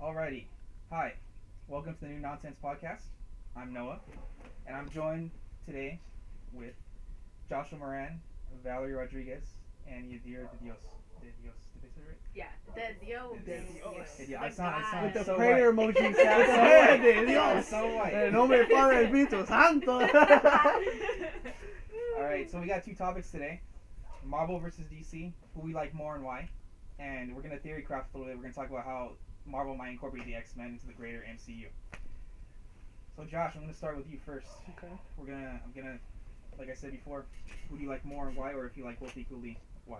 Alrighty. Hi. Welcome to the New Nonsense Podcast. I'm Noah, and I'm joined today with Joshua Moran, Valerie Rodriguez, and Yadir De Dios. De Dios. Did they say it right? Yeah, de Dios. De Dios. I sound With the so prayer white. emoji. De Dios. So white. En nombre del Padre del Espíritu Santo. Alright, so we got two topics today. Marvel versus DC, who we like more and why. And we're going to theory craft a little bit. We're going to talk about how Marvel might incorporate the X-Men into the greater MCU. So Josh, I'm gonna start with you first. Okay. I'm gonna, like I said before, who do you like more and why, or if you like both equally, why?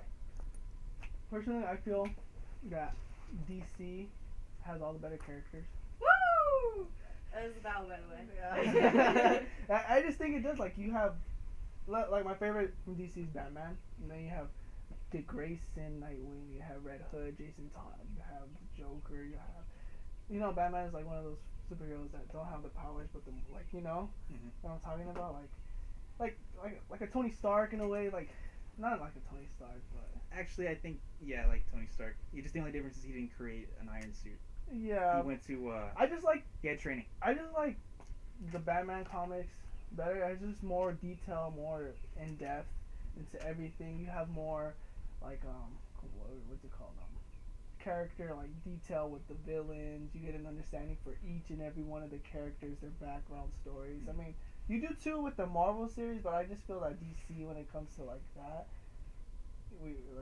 Personally, I feel that DC has all the better characters. Woo! That was a battle, by the way. I just think it does. Like you have, like my favorite from DC is Batman, and then you have Dick Grayson, Nightwing, you have Red Hood, Jason Todd, you have the Joker, you have, Batman is like one of those superheroes that don't have the powers, but what I'm talking about, like a Tony Stark in a way, like not like a Tony Stark, but Actually, I think like Tony Stark. The only difference is he didn't create an iron suit. yeah. He went to he had training. I just like the Batman comics better. It's just more detail, more in depth into everything. You have more like what's it called? Character like detail with the villains. You get an understanding for each and every one of the characters, their background stories. I mean, you do too with the Marvel series, but I just feel that DC when it comes to like that,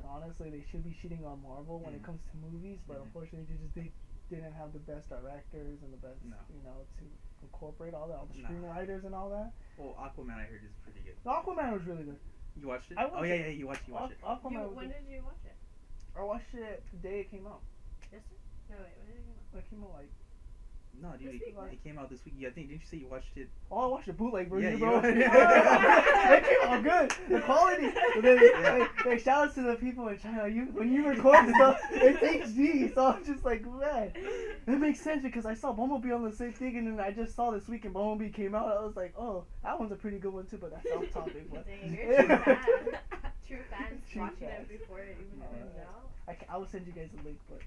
honestly they should be cheating on Marvel when it comes to movies, but unfortunately they didn't have the best directors and the best to incorporate all the screenwriters and all that. Well, Aquaman I heard is pretty good. The Aquaman was really good. You watched it? I watched it. You watched it. Aquaman was When good. did you watch it? I watched it the day it came out. Yesterday? No, wait, when did it come out? It came out like No, dude, This week, it came out this week. Yeah, didn't you say you watched it? I watched the bootleg version, Yeah, bro. you- It came out good. The quality. And then, hey, shout out to the people in China. When you record stuff, it's HD. So I'm just like, man, it makes sense because I saw Bumblebee on the same thing, and then I just saw this week and Bumblebee came out. I was like, oh, that one's a pretty good one too. But that's off topic. But Dang, you're a true fan. True fans True watching fans. it before it even comes out. I will send you guys a link, but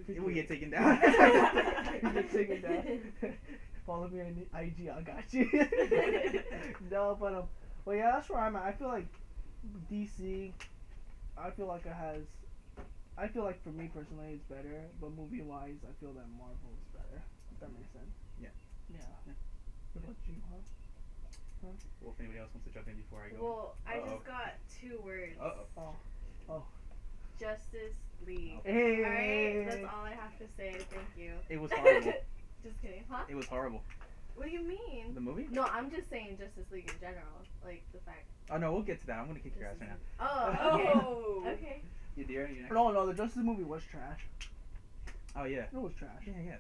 It will get taken down. You get taken down. Follow me on IG, I got you. No, but well, yeah, that's where I'm at. I feel like DC. I feel like for me personally, it's better. But movie wise, I feel that Marvel is better. If that makes sense. Yeah. What about you, huh? Well, if anybody else wants to jump in before I go. Well, I just got 2 words. Oh. Justice League. Hey. Alright, that's all I have to say. Thank you. It was horrible. Just kidding. Huh? It was horrible. What do you mean? The movie? No, I'm just saying Justice League in general. Like the fact. Oh no, we'll get to that. I'm gonna kick your ass right now. Oh, okay. Okay. You dear? You next? No, the Justice movie was trash. Oh yeah. It was trash. Yeah.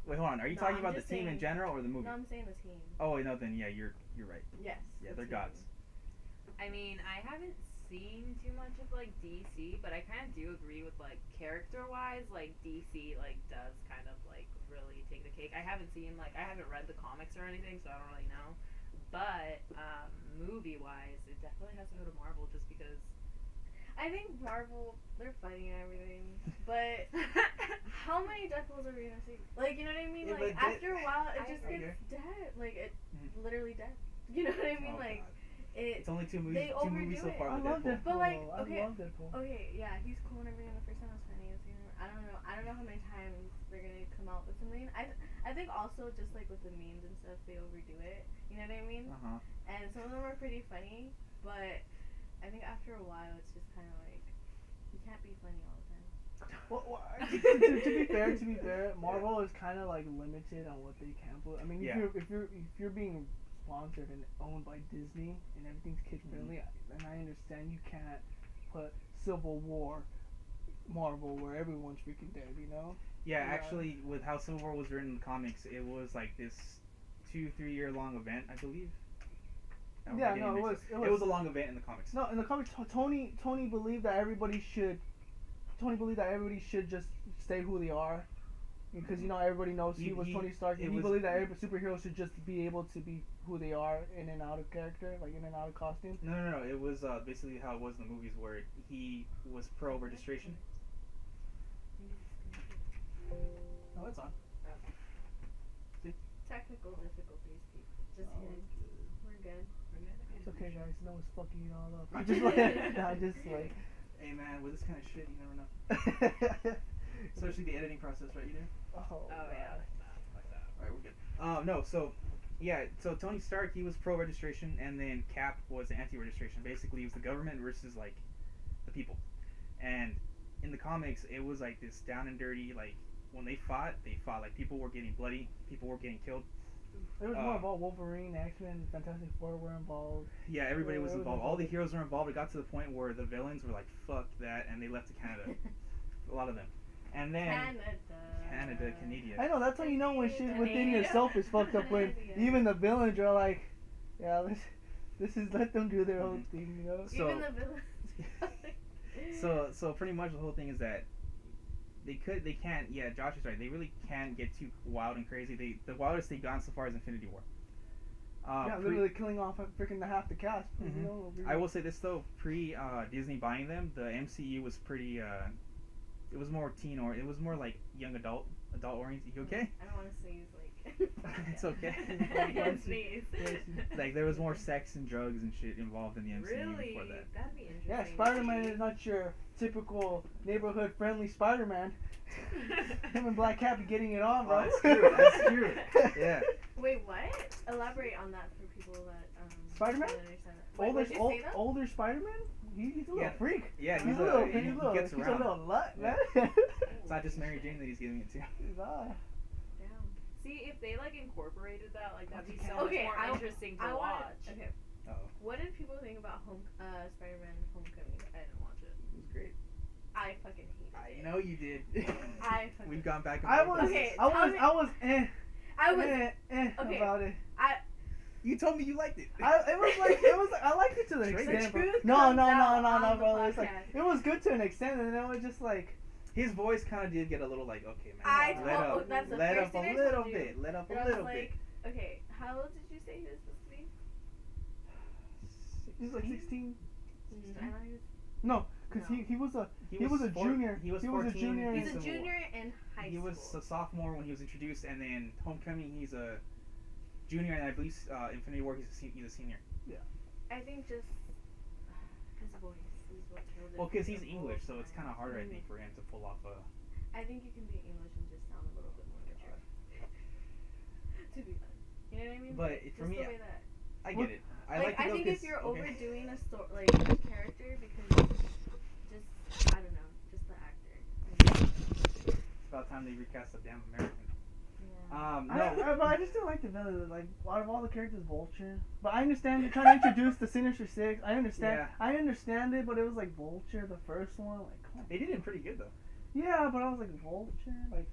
Wait, hold on. Are you No, talking I'm about the just team in saying- general or the movie? No, I'm saying the team. Oh wait, no, then yeah, you're right. Yes. Yeah, the they're team. gods. I mean, I haven't seen too much of like DC, but I kind of do agree with like character-wise, like DC like does kind of like really take the cake. I haven't read the comics or anything, so I don't really know. But movie-wise, it definitely has to go to Marvel just because. I think Marvel, they're fighting and everything, but how many Deadpools are we gonna see? Like, you know what I mean? Yeah, Like, but after a while, it I just agree. gets dead. Like, it Mhm. literally dead. You know what I mean? Oh, like, God. it. It's only two they movies so overdo it. far I with love Deadpool. Deadpool. But, like, I okay. love Deadpool. Okay, yeah, he's cool and everything. The first time it was funny. I don't know how many times they're gonna come out with something. I think also just like with the memes and stuff, they overdo it. You know what I mean? Uh-huh. And some of them are pretty funny, but I think after a while, it's just kind of like you can't be funny all the time. Well, to be fair, Marvel is kind of like limited on what they can put. I mean, if you're being sponsored and owned by Disney and everything's kid friendly, and I understand you can't put Civil War, Marvel, where everyone's freaking dead, you know? Yeah, actually, with how Civil War was written in the comics, it was like this 2-3 year long event, I believe. Yeah, no, it was a long event in the comics. No, in the comics, Tony believed that everybody should just stay who they are, Because everybody knows he was Tony Stark, and he believed that every superhero should just be able to be who they are in and out of character, like in and out of costume. No. It was basically how it was in the movies, where he was pro registration. Oh, it's on. Technical difficulties, people. Just kidding. We're good. It's okay, guys. No one's fucking it all up. I'm just like. Hey man, with this kind of shit, you never know. Especially the editing process, right? You do? Oh yeah. Like that. All right, we're good. No, so yeah, so Tony Stark, he was pro registration, and then Cap was anti registration. Basically, it was the government versus like the people. And in the comics, it was like this down and dirty. Like when they fought like people were getting bloody, people were getting killed. It was more about Wolverine, X-Men, Fantastic Four were involved. Yeah, everybody was involved. All the heroes were involved. It got to the point where the villains were like, "Fuck that," and they left to Canada. A lot of them. And then Canada. I know, that's how you know when shit within yourself is fucked up, when even the villains are like, yeah, this is, let them do their own thing, So, even the villains. so pretty much the whole thing is that they can't, yeah, Josh is right, they really can't get too wild and crazy. The wildest they've gone so far is Infinity War. Literally killing off freaking half the cast. I will say this though, Disney buying them, the MCU was pretty, it was more teen, or it was more like young adult oriented. You okay? I don't want to sneeze, like. It's okay. Sneeze. Like there was more sex and drugs and shit involved in the MCU Really? before that. That'd be interesting. Yeah, Spider-Man is not your typical neighborhood friendly Spider-Man. Him and Black Cat be getting it on, bro. That's true. Yeah. Wait, what? Elaborate on that for people that Spider-Man? don't understand that. Wait, older Spider-Man? He's a little freak. Yeah, He's he gets around. a little nut, man. It's not just Mary Jane that he's giving it to. Damn. See, if they like incorporated that, like that'd be so Okay, much more interesting to watch. Okay. Oh, What did people think about Spider-Man Homecoming? I didn't watch it. it was great. I fucking hated I it. know you did. I fucking. We've gone back and I forth. was Okay, I was I was. Okay. about it. You told me you liked it. I liked it to an Straight extent. truth No, comes out on the bro. It's like, podcast. it was good to an extent, and then it was just like, His voice kind of did get a little like, okay, man. That's the let first up thing I a little told you. bit. Let up And a I little was bit. like, okay, how old did you say he was supposed to be? he's like 16. I thought he was. No, because No. he was a four- junior. He was a 14 junior. in He's a Civil War. junior in high He school. was a sophomore when he was introduced, and then Homecoming he's a junior, and I believe Infinity War he's a senior. I think just his voice is what killed it. Well, because he's the whole English, so it's time. kind of harder, I think, for him to pull off a. I think you can be English and just sound a little bit more mature. To be honest, you know what I mean? But Just for me, the way that. I get it. I like I it though, think 'cause- if you're okay. overdoing a like a character because just I don't know, just the actor. It's about time they recast the damn American. Yeah. No. But I just didn't like the villain. Like, out of all the characters, Vulture. But I understand you're trying to introduce the Sinister Six. I understand. Yeah. I understand it, but it was like Vulture, the first one. Like, come on. They did it pretty good though. Yeah, but I was like, Vulture? Like,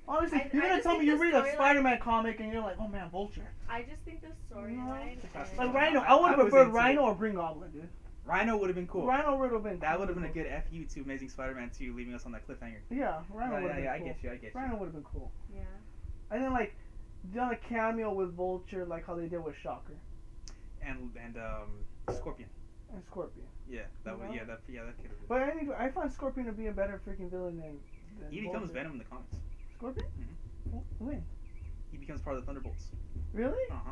honestly, I you're gonna just tell me think you the read a storyline- Spider-Man comic and you're like, oh man, Vulture. I just think the storyline. Classic. Like, and- Rhino. I would I have was preferred into Rhino it. or Green Goblin, dude. Rhino would have been cool. Rhino would have been That cool. would have been a good FU to Amazing Spider-Man 2, leaving us on that cliffhanger. Yeah, Rhino would have been I cool. get you. Rhino would have been cool. Yeah. And then, like, done a cameo with Vulture, like how they did with Shocker And Scorpion. and Scorpion. Yeah, that would. No? Yeah, that could have been. But anyway, I find Scorpion to be a better freaking villain than He becomes Vulture. Venom in the comics. Scorpion? Mhm. When? He becomes part of the Thunderbolts. Really? Uh huh.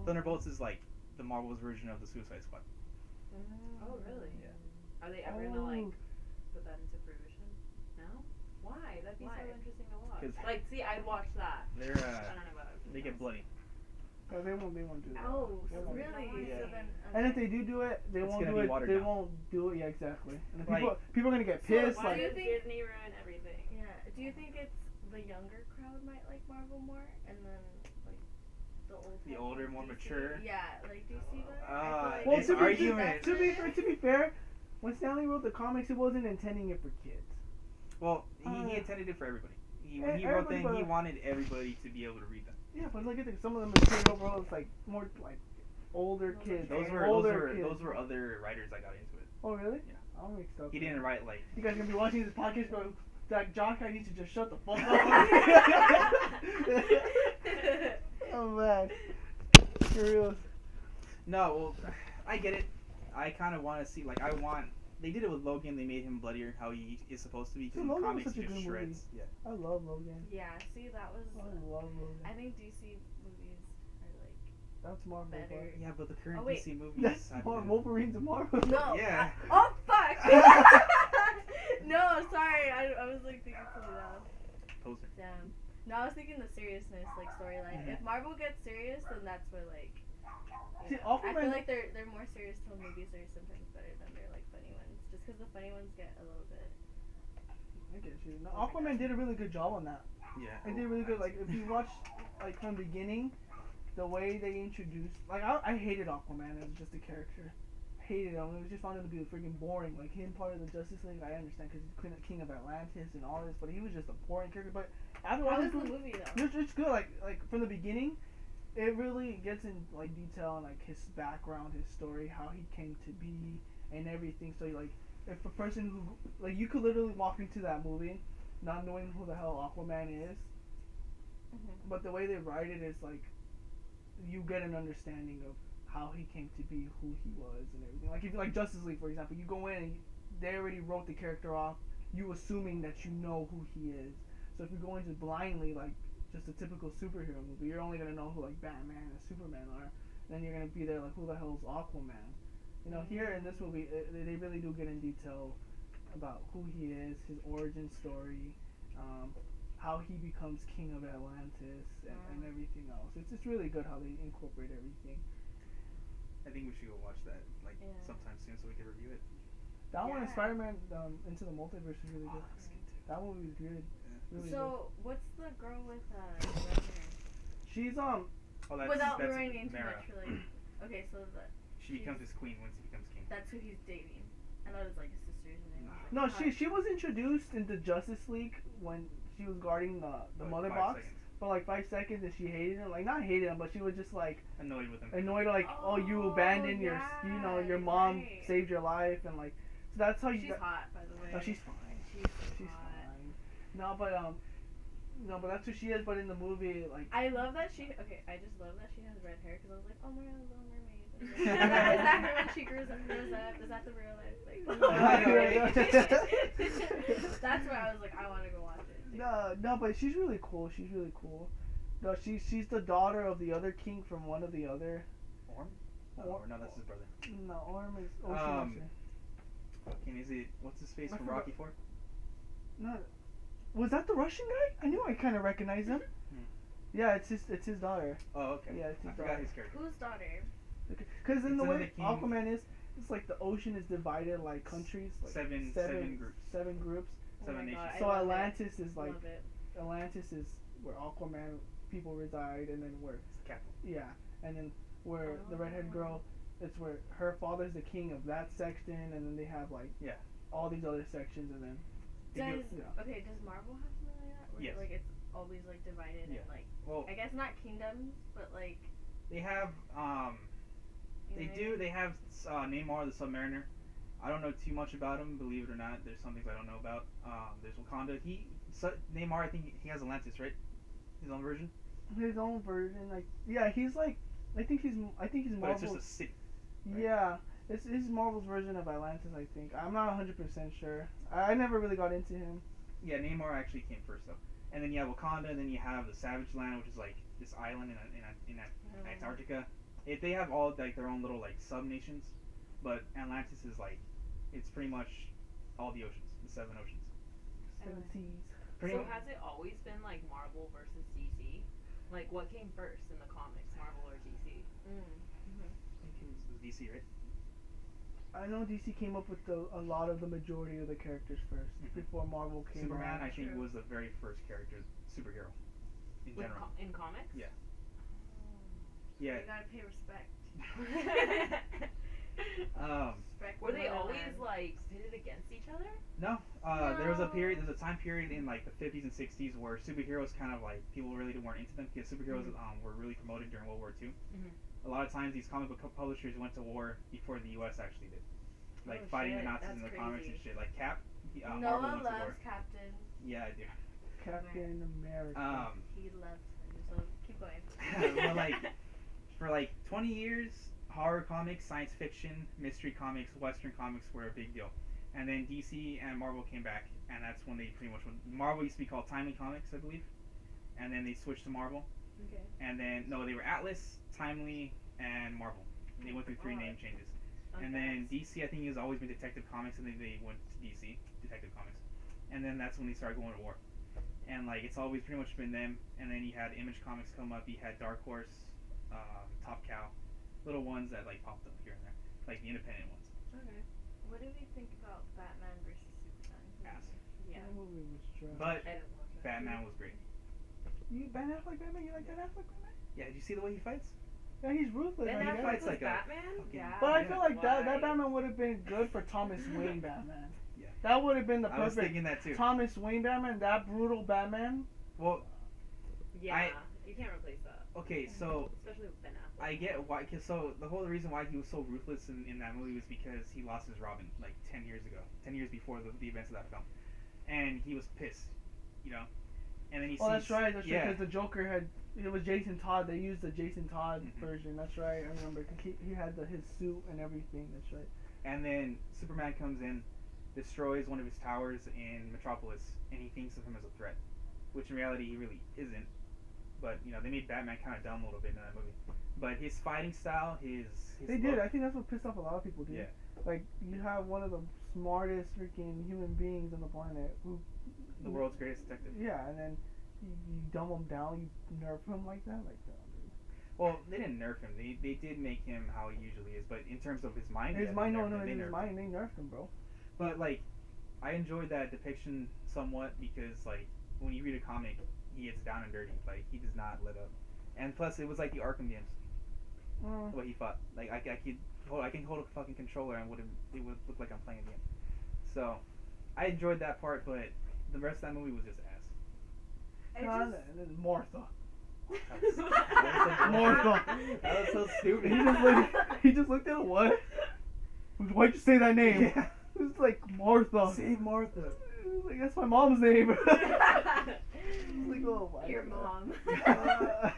Thunderbolts is like the Marvel's version of the Suicide Squad. Oh, really? Yeah. Are they ever gonna like put that into fruition? No. Why? That'd be Why? so interesting to watch. 'Cause- Like, see, I'd watch that. They're I don't know about it. they get bloody. Oh, they won't do that. Oh, They won't. really? Yeah. So then. And if they do it, they It's won't gonna do be it. watered They down. won't do it. Yeah, exactly. And Like- people are gonna get So pissed. why Why like, do you did think- Disney ruin everything? Yeah. Do you think it's the younger crowd might like Marvel more, and then like the old? The crowd older, like more DC? mature? Yeah, like DC better. Ah, I feel well, It's to be, argument. to be fair, when Stanley wrote the comics, he wasn't intending it for kids. Well, he Uh, intended it for everybody. When he wrote everybody them, he but- wanted everybody to be able to read them. Yeah, but look at some of the material, bro. It's like more like older kids. Those kids. were other writers that got into it. Oh really? Yeah. I'll mix up. He didn't write like. You guys gonna be watching this podcast, bro? that Jock needs to just shut the fuck up. Oh man, for real. No, well, I get it. I kind of want to see, like, they did it with Logan. They made him bloodier, how he is supposed to be. Because Dude, in Logan was comics, such he a just good shreds. Yeah. I love Logan. Yeah, see, that was. I love Logan. I think DC movies are like That's Marvel. better. But Yeah, but the current Oh, wait. DC movies. that's have more been- Wolverine to Marvel. No. Yeah. Oh fuck. No, sorry. I was like thinking something else. Poser. Damn. No, I was thinking the seriousness, like storyline. Mhm. If Marvel gets serious, then that's where like. See, I feel Aquaman- like their more serious tone movies are sometimes better than their like funny ones, just because the funny ones get a little bit. I get you. No, Aquaman did a really good job on that. Yeah. It did really good. Like if you watch like from the beginning, the way they introduced, like I hated Aquaman as just a character. Hated him. It was just found him to be freaking boring. Like him part of the Justice League, I understand because he's king of Atlantis and all this, but he was just a boring character. But after How watching was the movie though? it's good. Like from the beginning, it really gets in like detail on like his background, his story, how he came to be, and everything. So like, if a person who like you could literally walk into that movie, not knowing who the hell Aquaman is, Mhm. but the way they write it is like, you get an understanding of how he came to be, who he was, and everything. Like if you like Justice League, for example, you go in and they already wrote the character off, you assuming that you know who he is. So if you go into blindly like just a typical superhero movie, you're only gonna know who like Batman and Superman are. Then you're gonna be there like, who the hell is Aquaman? You know, here in this movie, they really do get in detail about who he is, his origin story, how he becomes king of Atlantis, and everything else. It's really good how they incorporate everything. I think we should go watch that like Yeah. sometime soon so we can review it. That one and Yeah. Spider-Man Into the Multiverse is really good. that's good too. That movie was good. Really good. So what's the girl with red hair? She's Oh, Without that's ruining too Mara. much for like. Okay, so She becomes his queen once he becomes king. that's who he's dating. I thought it was like his sisters and then. no, she was introduced into Justice League when she was guarding the Like mother 5 box seconds. for like 5 seconds, and she hated him. Like not hated him, but she was just like Annoyed with him. annoyed, like, oh, you abandoned your, you know, your mom right. saved your life, and like, so that's how you. She's hot, by the way. No, she's fine. She's hot. fine. No, but that's who she is. But in the movie, like, I love that she. Okay, I just love that she has red hair because I was like, oh my god, Little Mermaid. Is that her when she grows up? Is that the real life? Like, that's why I was like, I want to go watch it. no, but she's really cool. She's really cool. No, she's the daughter of the other king from one of the other. Orm? Or- No, that's his brother. No, Orm is. Fucking is it? What's his face I from forgot. Rocky 4? No, was that the Russian guy? I knew I kind of recognized him. Hmm. Yeah, it's his daughter. Oh, okay. Yeah, it's I his forgot daughter. his character. Whose daughter? Because in It's the another way king. Aquaman is, it's like the ocean is divided like countries, like Seven groups. 7 groups. Oh Seven my nations. God, I So love Atlantis is it. like Love it. Atlantis is where Aquaman people reside, and then where It's the capital. and then where the redhead girl, it's where her father's the king of that section, and then they have like Yeah. all these other sections, and then They do- Does okay? Does Marvel have something like that? Where Yes. like it's always like divided Yeah. and like Well, I guess not kingdoms, but like they have you they know what I do. mean? They have Namor the Submariner. I don't know too much about him, believe it or not. There's some things I don't know about. There's Wakanda. Namor, I think he has Atlantis, right? His own version. his own version. Like he's like I think he's But it's Marvel's. just a city. right? Yeah, it's Marvel's version of Atlantis. I think I'm not 100% sure. I never really got into him. Yeah, Namor actually came first though. And then you have Wakanda, and then you have the Savage Land, which is like this island in Antarctica. They have all like their own little like sub nations, but Atlantis is like it's pretty much all the oceans, the 7 oceans. Seven seas. Pretty So much. has it always been like Marvel versus DC? Like what came first in the comics, Marvel or DC? I think it was DC, right? I know DC came up with a lot of the majority of the characters 1st Mhm. before Marvel came Superman, around. I think, True. was the very first character, superhero, in With general. in comics? Yeah. You Yeah. gotta pay respect. Respect Were the they always motherland. like pitted against each other? No, there was a period. No. There's a time period in like the 50s and 60s where superheroes kind of like people really weren't into them because superheroes were really promoted during World War II. Mhm. A lot of times these comic book publishers went to war before the U.S. actually did, like Oh, fighting shit, the Nazis that's in the comics and crazy. shit. Like Cap, Marvel Noah went to war. loves Captain Yeah, I do. Captain America. He loves her, so keep going. Well, like for like 20 years, horror comics, science fiction, mystery comics, Western comics were a big deal. And then DC and Marvel came back, and that's when they pretty much went. Marvel used to be called Timely Comics, I believe, and then they switched to Marvel. Okay. And then no, they were Atlas, Timely, and Marvel. They went through 3 name changes. And then DC, I think, has always been Detective Comics, and then they went to DC, Detective Comics. And then that's when they started going to war. And like it's always pretty much been them. And then you had Image Comics come up. You had Dark Horse, Top Cow, little ones that like popped up here and there, like the independent ones. Okay. What do we think about Batman versus Superman? Ass. Yeah. That movie was trash. But I didn't watch that. Batman was great. You Ben Affleck Batman? You like Ben Affleck Batman? Yeah, did you see the way he fights? Yeah, he's ruthless. Ben like, Affleck yeah. fights was like a Batman? fucking- Yeah. But I Yeah. feel like that Why? Batman would have been good for Thomas Wayne Batman. Yeah. That would have been the I was perfect thinking that too. Thomas Wayne Batman. That brutal Batman. Well, Yeah, you can't replace that, okay, so especially with Ben Affleck. I get why. Cause so the whole reason why he was so ruthless in that movie was because he lost his Robin like 10 years ago, 10 years before the events of that film, and he was pissed, you know. And then he Oh, sees, that's right. That's right. yeah, Because the Joker had it was Jason Todd. They used the Jason Todd Mhm. version. That's right. I remember. He had his suit and everything. That's right. and then Superman comes in, destroys one of his towers in Metropolis, and he thinks of him as a threat, which in reality he really isn't. But you know they made Batman kind of dumb a little bit in that movie. But his fighting style, his They look, did. I think that's what pissed off a lot of people, dude. Yeah. Like you have one of the smartest freaking human beings on the planet who. the world's greatest detective. Yeah, and then you dumb him down. You nerf him like that. Like that. Well, they didn't nerf him. They did make him how he usually is, but in terms of his mind, His yeah, mind, they no, nerfed no, him. They his nerfed him. mind. They nerfed him, bro. But like, I enjoyed that depiction somewhat because like when you read a comic, he gets down and dirty. Like he does not let up. And plus, it was like the Arkham games. Mm. The way he fought. Like I can hold a fucking controller and it would look like I'm playing a game. So, I enjoyed that part, but the rest of that movie was just ass. I And just, then Martha. That was so Martha. That was so stupid. He just looked at it. What? Why'd you say that name? Yeah. It's like Martha. Save Martha. It's like that's my mom's name. It's like, oh my your God. mom.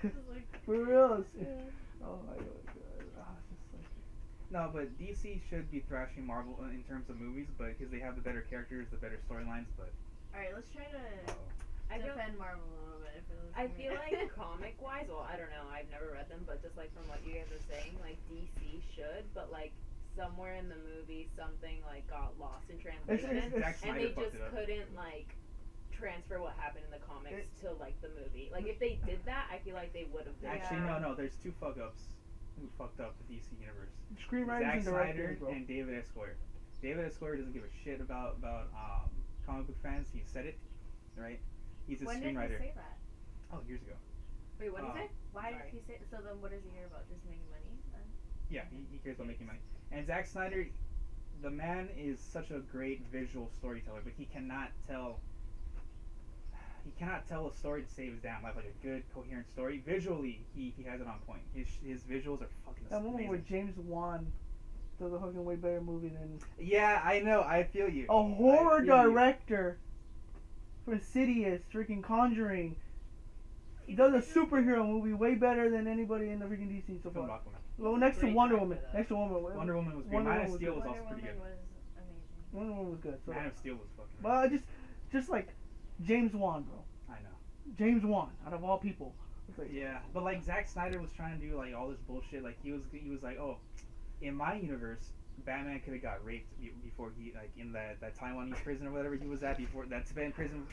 It's like, for real. It's, Yeah. oh my God. It's just like, No, but DC should be thrashing Marvel in terms of movies, but because they have the better characters, the better storylines. But Alright, let's try to I feel, defend Marvel a little bit. For those I who- feel like comic wise, well, I don't know, I've never read them, but just like from what you guys are saying, like DC should, but like somewhere in the movie something like got lost in translation, Zack and Snyder they fucked just it up. couldn't like transfer what happened in the comics to like the movie. Like if they did that, I feel like they would have. Actually, Yeah. no. There's 2 fuck ups who fucked up the DC universe. screenwriters Zack and Snyder directors, bro. and David S. Goyer. David S. Goyer doesn't give a shit about comic book fans. He said it, right? He's a When did screenwriter. he say that? Oh, years ago. Wait, what did you say? Why Sorry. did he say? So then, what does he hear about? Just making money? Then? Yeah, he cares about making money. And Zack Snyder, the man is such a great visual storyteller, but he cannot tell. He cannot tell a story to save his damn life, like a good, coherent story. Visually, he has it on point. His visuals are fucking That moment amazing. with James Wan does a fucking way better movie than Yeah, I know. I feel you. a horror I feel you. director for Insidious, freaking Conjuring. He does a superhero movie way better than anybody in the freaking DC so Film far. Aquaman. Well, next to Great Wonder director, Woman. though. Next to Wonder Woman. Wonder Woman was great. Wonder Man Woman of was Steel good. was Wonder also pretty Woman good. was amazing. Wonder Woman was good. So. Man of Steel was fucking. Well, just like James Wan, bro. I know. James Wan, out of all people. It's like, Yeah, but like Zack Snyder was trying to do like all this bullshit. Like he was like, oh, in my universe, Batman could have got raped before he like in that Taiwanese prison or whatever he was at before that Tibetan prison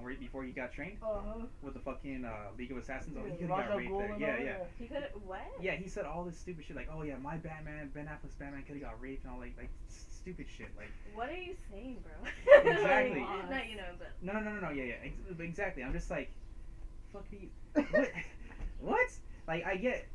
right before he got trained with the fucking League of Assassins. Oh, he could have got Ra's al raped Ghul there. and Yeah, all yeah. that. He could what? Yeah, he said all this stupid shit like, oh yeah, my Batman, Ben Affleck's Batman could have got raped and all like stupid shit like. What are you saying, bro? Exactly. Not you know, but No. Yeah. Exactly. I'm just like, fuck you. What? What? Like I get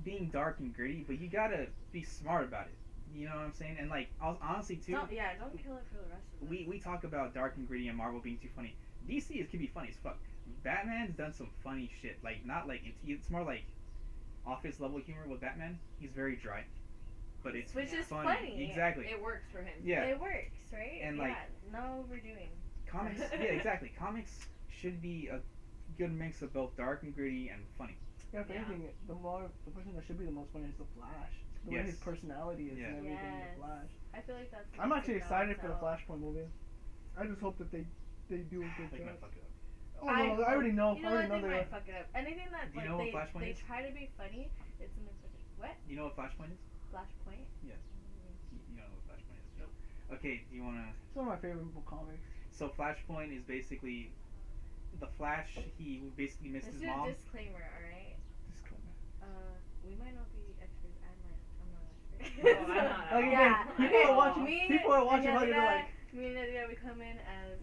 being dark and gritty, but you gotta be smart about it. You know what I'm saying? And like, honestly too, don't kill it for the rest of us. we talk about dark and gritty and Marvel being too funny. DC can be funny as fuck. Batman's done some funny shit. Like not like it's more like office level humor with Batman. He's very dry, but it's Which is funny. funny. Exactly. It works for him. Yeah. It works, right? And, yeah, like- no overdoing. Comics, yeah, exactly. Comics should be a good mix of both dark and gritty and funny. Yeah, if Yeah. anything, the person that should be the most funny is the Flash. The way Yes. his personality is Yeah. and everything. Yes. The Flash. I feel like that's. I'm actually excited for the Flash. Flashpoint movie. I just hope that they do a good They might job. fuck it up. Oh no, I already know. You know I already what? know They they might fuck it up. Anything that Do you like know what Flashpoint they is? try to be funny, it's gonna fucking what? You know what Flashpoint is? Flashpoint. Yes. You don't know what Flashpoint is? Nope. Okay, do you wanna? It's one of my favorite comics. So Flashpoint is basically the Flash. He basically missed Let's his do a mom. disclaimer, alright? Disclaimer. We might not be extras. I'm not an expert. Oh, I'm not. Like Yeah. again, people are watching. Me People are watching. and How they're like, me and Nadia, we come in as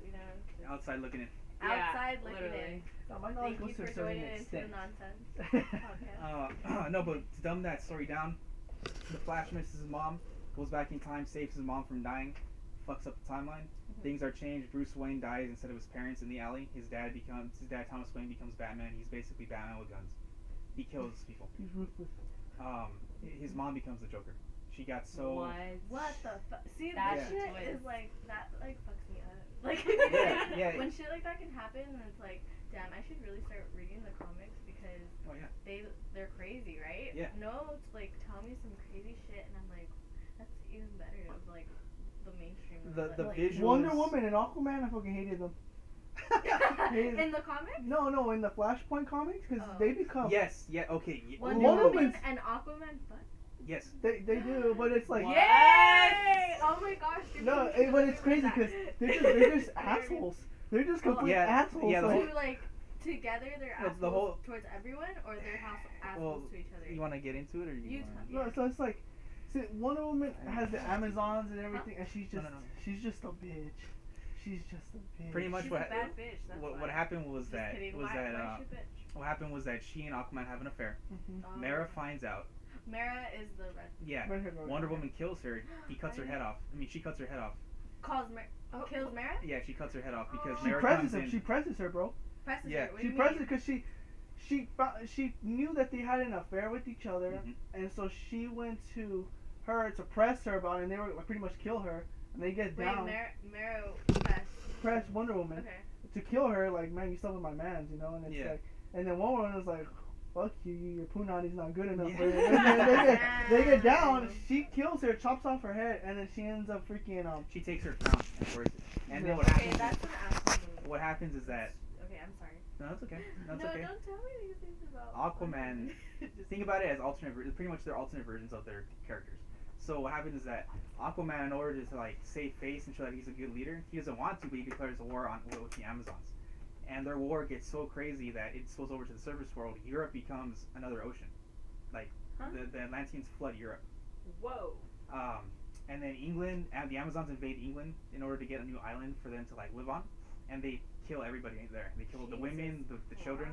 Outside looking in. outside looking literally. oh, my knowledge in. goes Thank you to a for certain joining into the extent. nonsense podcast. No, but to dumb that story down, the Flash misses his mom, goes back in time, saves his mom from dying, fucks up the timeline. Things are changed. Bruce Wayne dies instead of his parents in the alley. His dad Thomas Wayne becomes Batman. He's basically Batman with guns. He kills people. He's ruthless. His mom becomes the Joker. She got so. What the fuck? See, That's that a shit twist. is like that. Like fucks me up. Like Yeah. when shit like that can happen, and it's like, damn, I should really start reading the comics because Oh yeah. they're crazy, right? Yeah. No, it's like tell me some crazy shit, and I'm like, that's even better of like the mainstream. of The like, visuals. Wonder Woman and Aquaman, I fucking hated them. Hated- in the comics. no, in the Flashpoint comics, because Oh. they become. Yes. Yeah. Okay. Wonder Wonder Woman Woman's- and Aquaman, fuck. Yes. They do, but it's like. What? Yay! Oh my gosh. you're No, making me but it's remember crazy because that. they're just assholes. They're just complete Yeah, assholes. yeah, the like, whole- To like together they're No, assholes the whole- towards everyone, or they're assholes Well, to each other. You want to get into it, or you? You wanna- no, so it's like, see, Wonder Woman has the Amazons and everything, and she's No, just no, no. she's just a bitch. She's just a bitch. Pretty much She's what a bad bitch. That's what why. happened was Just that kidding. was why, that why is she a bitch? what happened was that she and Aquaman have an affair. Mhm. Oh. Mara finds out. Mara is the red. Yeah. Red hair girl. Wonder Woman kills her. He cuts her head off. I mean, she cuts her head off. Calls kills Mara. Yeah, she cuts her head off because She Mara presses comes him. in. She presses her, bro. Presses Yeah. her. What do She you presses mean? because she knew that they had an affair with each other, Mhm. and so she went to her to press her about it, and they were like, pretty much kill her. And they get Wait, down, Mara press Wonder Woman Okay. to kill her. Like, man, you slept with my mans, you know. And it's Yeah. like, and then Wonder Woman was like, fuck you, your punani's not good enough. Yeah. for you. they get down. She kills her, chops off her head, and then she ends up freaking She takes her crown and wears it. And then what Okay, happens? that's an asshole movie. What happens is that Okay, I'm sorry. no, that's okay. That's no, okay. don't tell me these things about Aquaman. Think about it as pretty much they're alternate versions of their characters. So what happens is that Aquaman, in order to like save face and show that he's a good leader, he doesn't want to, but he declares a war with the Amazons. And their war gets so crazy that it spills over to the surface world. Europe becomes another ocean. Like Huh? the Atlanteans flood Europe. Whoa. And then England and the Amazons invade England in order to get a new island for them to like live on, and they kill everybody there. They kill the women, the children.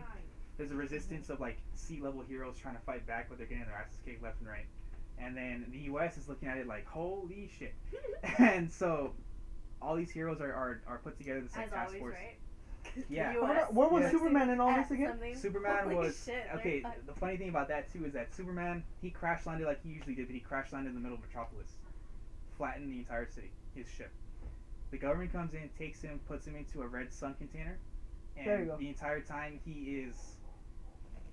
There's a resistance of like sea level heroes trying to fight back, but they're getting their asses kicked left and right. And then the U.S. is looking at it like, holy shit. And so all these heroes are put together. This like As task always, force. right? Yeah. Where was Yeah. Superman in all At this again? something- Superman Holy was shit, they're okay. fucked. The funny thing about that too is that Superman, he crash landed like he usually did, but he crash landed in the middle of Metropolis, flattened the entire city. His ship. The government comes in, takes him, puts him into a red sun container, There you and go. the entire time he is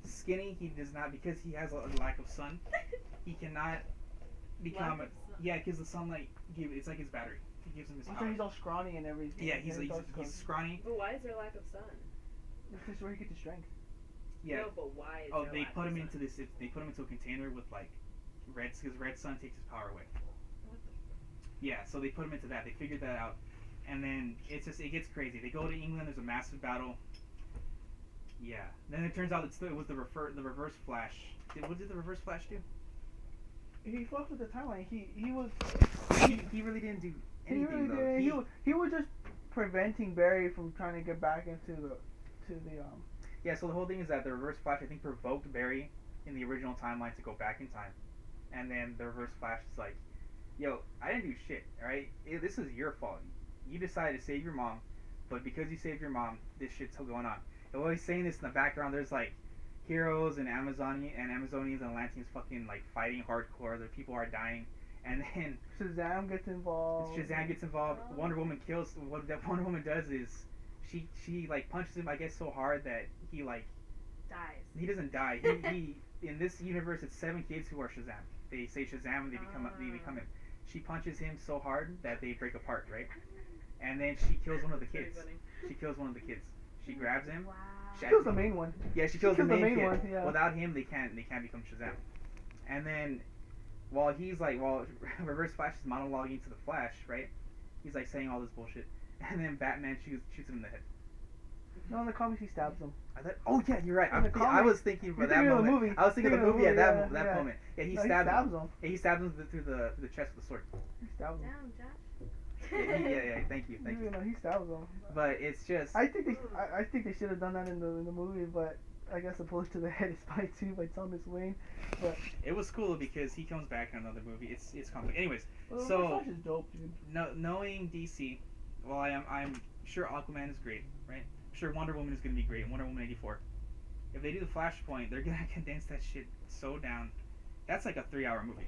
skinny. He does not, because he has a lack of sun. He cannot become. Lack of sun. Yeah, because the sunlight it's like his battery. It gives him his So power. he's all scrawny and everything. Yeah, he's dark-skinned. scrawny. But why is there lack of sun? This is where he gets his strength. Yeah. No, but why is Oh, there they lack put of him sun? into this. They put him into a container with like because red sun takes his power away. Yeah, so they put him into that. They figured that out, and then it gets crazy. They go to England. There's a massive battle. Yeah. Then it turns out it was the reverse Flash. What did the reverse Flash do? He fucked with the timeline. He was He really didn't do he anything really though. did. He was just preventing Barry from trying to get back into the Yeah, so the whole thing is that the Reverse Flash, I think, provoked Barry in the original timeline to go back in time. And then the Reverse Flash is like, yo, I didn't do shit, alright? This is your fault. You decided to save your mom, but because you saved your mom, this shit's still going on. And while he's saying this in the background, there's like heroes and Amazonians and Atlanteans fucking like fighting hardcore. The people are dying. and then Shazam gets involved. Shazam gets involved. Oh. Wonder Woman kills. What that Wonder Woman does is she like punches him, I guess, so hard that he Dies. doesn't die. He in this universe it's 7 kids who are Shazam. They say Shazam and they become him. She punches him so hard that they break apart, right? And then she kills one of the Very kids. funny. She kills one of the kids. She grabs him. Wow. She kills the main one. Yeah, she kills She the kills main kid. one, yeah. Without him, they can't become Shazam. And then while Reverse Flash is monologuing to the Flash, right? He's like saying all this bullshit, and then Batman shoots him in the head. No, in the comics he stabs him. I thought, oh yeah, you're right. In the I comics- was thinking for You're that thinking of the moment. movie. I was thinking of the movie at that yeah. moment. Yeah, he No, stabs him. him. Yeah, he stabs him through the chest with a sword. He stabs him. Damn, Josh. Yeah. Thank you. You know, he stabs him. But it's just. I think they should have done that in the movie, but I guess a bullet to the head is fine too by Thomas Wayne. But It was cool because he comes back in another movie. It's complicated. Anyways, well, So- Flash is dope, dude. knowing DC, well, I'm sure Aquaman is great, right? I'm sure Wonder Woman is gonna be great. Wonder Woman 84. If they do the Flashpoint, they're gonna condense that shit so down. That's like a 3-hour movie.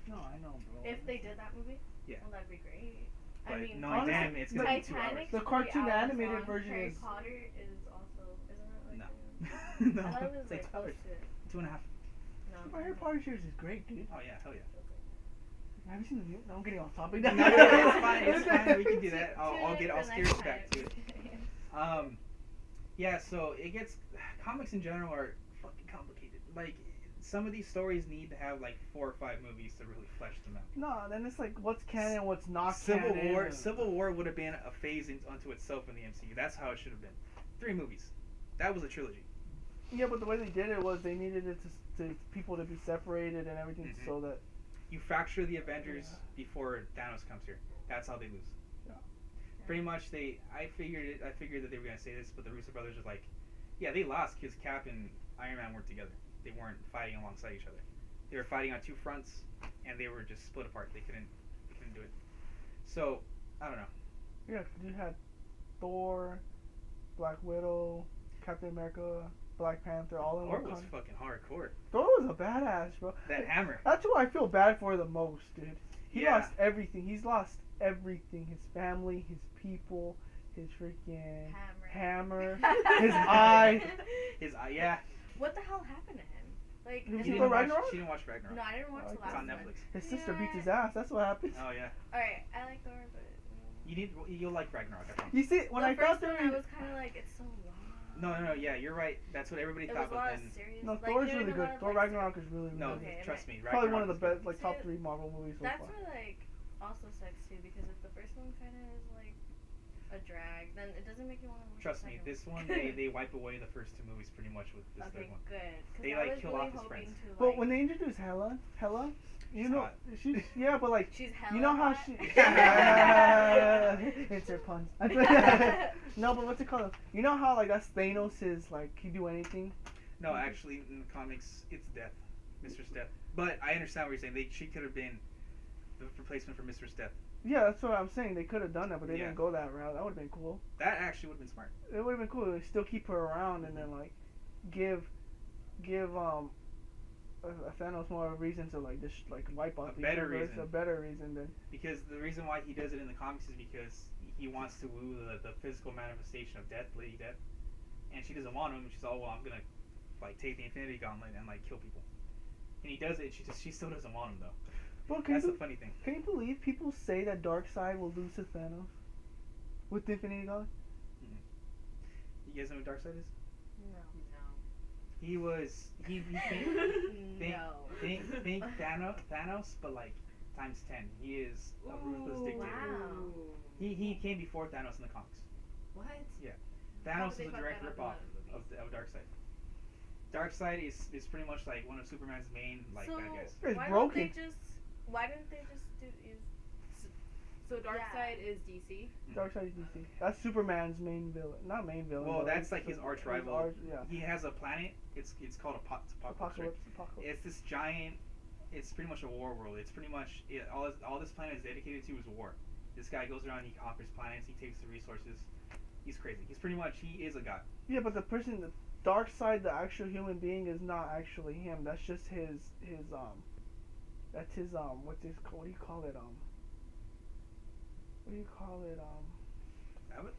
No, I know, bro. If they did that movie, Yeah. well, that'd be great. But I mean, knowing honestly, them, it's gonna be 2 hours. Titanic, The cartoon 3 hours animated long. version Harry is- Potter is also, isn't it? No. Like No, I thought it was it's like like close to it. 2.5. No. Harry Potter series is great, dude. Oh yeah, hell yeah. Have you seen the new? No, I'm getting off topic. No, it's fine. It's fine. We can do that. I'll Tune in for steer next us back to time. it. Yeah. So it gets comics in general are fucking complicated. Like some of these stories need to have like 4 or 5 movies to really flesh them out. No, then it's like what's canon, what's not Civil canon. War. and- Civil War would have been a phase unto itself in the MCU. That's how it should have been. 3 movies. That was a trilogy. Yeah, but the way they did it was they needed it to people to be separated and everything, Mhm. so that You fracture the Avengers before Thanos comes here. That's how they lose. Yeah. Pretty much, I figured that they were gonna say this, but the Russo brothers are like, yeah, they lost because Cap and Iron Man weren't together. They weren't fighting alongside each other. They were fighting on 2 fronts, and they were just split apart. They couldn't do it. So I don't know. yeah, you had Thor, Black Widow, Captain America, Black Panther, all in Thor one. was fucking hardcore. Thor was a badass, bro. That hammer. That's who I feel bad for the most, dude. He Yeah. lost everything. He's lost everything. His family, his people, his freaking hammer, his eye. His eye. Yeah. What the hell happened to him? Like, Did She you is see it- Thor Ragnarok? She didn't watch Ragnarok. no, I didn't watch Oh, the it's last It's on one. Netflix. His sister beats his ass. That's what happened. Oh yeah. Alright, I like Thor, but. You'll like Ragnarok. I promise. You see, when the I first thought one, that I was kind of like, it's so long. No. Yeah, you're right. That's what everybody It thought, was a but lot of then serious. no, like, Thor's you know, really a good. lot of, Thor like, Ragnarok is really, really no, good. Okay, trust me. Probably one of the Ragnarok is best, like See, top 3 Marvel movies so That's far. where like also sucks too, because if the first one kind of is like a drag, then it doesn't make you want to watch Trust the me, second this one they wipe away the first 2 movies pretty much with this Okay, third one. good. 'Cause They, I like, was kill really off his hoping friends. to, like, But when they introduced Hela, you She's know, hot. she's yeah, but like she's hella you know how hot. she insert puns. No, but what's it called? You know how like that's Thanos' like he do anything? No, actually, in the comics, it's Death, Mistress Death. But I understand what you're saying. She could have been the replacement for Mistress Death. Yeah, that's what I'm saying. They could have done that, but they Yeah. didn't go that route. That would have been cool. That actually would have been smart. It would have been cool. They still keep her around and then like give Thanos more of a reason to like just like wipe out A the better universe. reason. A better reason than Because the reason why he does it in the comics is because he wants to woo the physical manifestation of Death, Lady Death. And she doesn't want him. She's all, well, I'm going to like take the Infinity Gauntlet and like kill people. And he does it. She still doesn't want him though. Well, can That's the you, funny thing. can you believe people say that Darkseid will lose to Thanos with the Infinity Gauntlet? You guys know what Darkseid is? No. He was he think think Thanos, but like times 10. He is a ruthless Ooh, dictator. wow. He came before Thanos in the comics. What? Thanos is they a fuck direct that up ripoff in the of Darkseid. Darkseid is pretty much like one of Superman's main like So bad guys. It's why broken. Don't they just? Why didn't they just do? So Darkseid is DC. Darkseid is DC. That's Superman's main villain. Not main villain. Well, but that's it's like his arch rival. Yeah. He has a planet. It's called Apocalypse. Right? Apocalypse. It's this giant. It's pretty much a war world. It's pretty much all this planet is dedicated to is war. This guy goes around. He conquers planets. He takes the resources. He's crazy. He is a god. Yeah, but the Darkseid, the actual human being, is not actually him. That's just his That's his what do you call it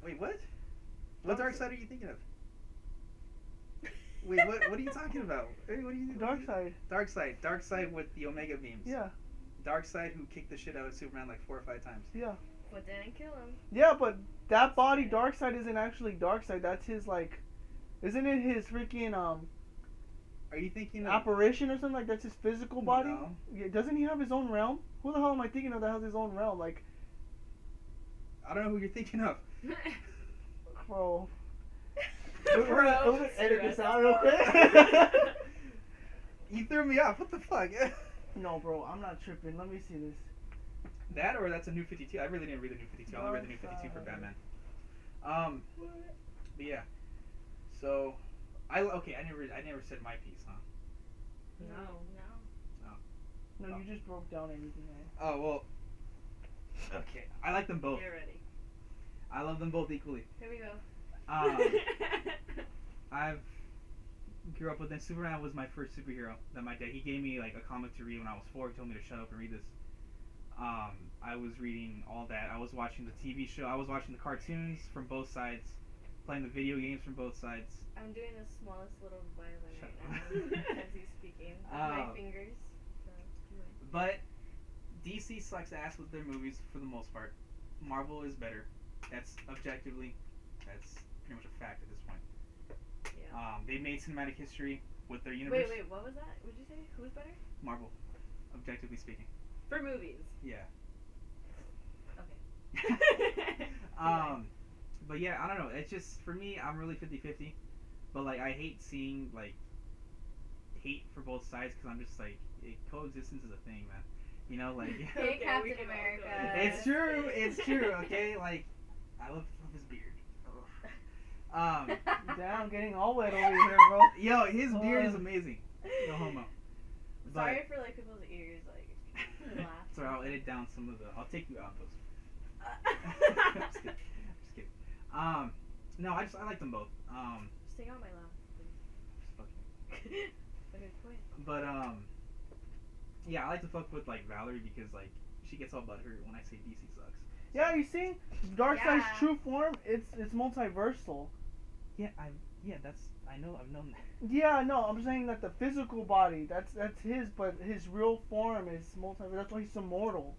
Wait, what? What Dark Side are you thinking of? Wait, what are you talking about? Hey, what are you? Dark Side. Dark Side with the Omega beams. Yeah. Dark Side who kicked the shit out of Superman like 4 or 5 times. Yeah. But didn't kill him. Yeah, but that body Dark Side isn't actually Dark Side. That's his like, isn't it his freaking Are you thinking of? apparition or something like that's his physical body? No. Yeah, doesn't he have his own realm? Who the hell am I thinking of that has his own realm? Like, I don't know who you're thinking of. bro. Bro, Edit this stress. out real quick. You threw me off. What the fuck? No, bro, I'm not tripping. Let me see this. That or that's a new 52. I really didn't read the new 52. I only read the new 52 for Batman. But yeah. So, I never said my piece, huh? No. No, Oh. you just broke down everything. Man. Oh well. Okay, I like them both. Get ready. I love them both equally. Here we go. I've grew up with them. Superman was my first superhero that my dad, he gave me like a comic to read when I was 4. He told me to shut up and read this. I was reading all that. I was watching the TV show. I was watching the cartoons from both sides, playing the video games from both sides. I'm doing the smallest little violin Shut right now as he's speaking. With my fingers. So, anyway. But DC sucks ass with their movies for the most part. Marvel is better. That's objectively, that's pretty much a fact at this point. Yeah. They made cinematic history with their universe. Wait, what was that? What'd you say? Who was better? Marvel, objectively speaking. For movies. Yeah. Okay. But yeah, I don't know. It's just for me, I'm really 50-50. But like, I hate seeing like hate for both sides because I'm just like, coexistence is a thing, man. You know, like. Hey, Okay, Captain we can all America. go. It's true. It's true. Okay, like I love his beard. Damn, getting all wet over here, bro. Yo, his beard is amazing. No homo. But Sorry for like people's ears, like laugh. so I'll edit down some of the. I'll take you out those. I'm just kidding. No, I like them both. Stay on my lap, Just fucking. please. Okay, point. But yeah, I like to fuck with like Valerie because like she gets all butthurt when I say DC sucks. Yeah, you see, Darkseid's Yeah. true form, it's multiversal. Yeah, I've known that. Yeah, no, I'm saying that the physical body, that's his, but his real form is multiversal. That's why he's immortal.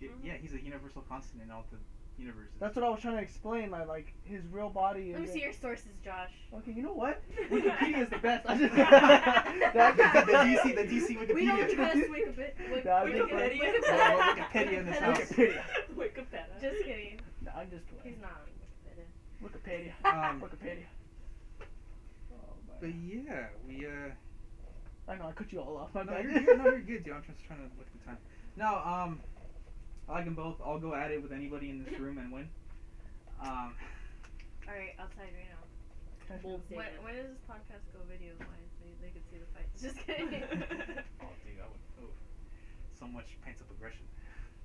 Yeah, he's a universal constant in all the universes. That's what I was trying to explain. Like his real body is. Let me see your sources, Josh. Okay, you know what? Wikipedia is the best. I just the DC Wikipedia. We don't trust Wikipedia. Nah, Wikipedia. Wikipedia in this house. Wikipedia. Wikipedia. Just kidding. No, I'm just playing. He's not on Wikipedia. Wikipedia. Wikipedia. Oh, But man. yeah, we I know I cut you all off. My No, bad. you're good. No, you're good, dude. I'm just trying to look at the time. No, I like them both. I'll go at it with anybody in this room and win. Alright, I'll tell you right now. Bold When statement. does this podcast go video wise? They could see the fight. Just kidding. Oh, dude, I would. Oh, so much pent-up aggression.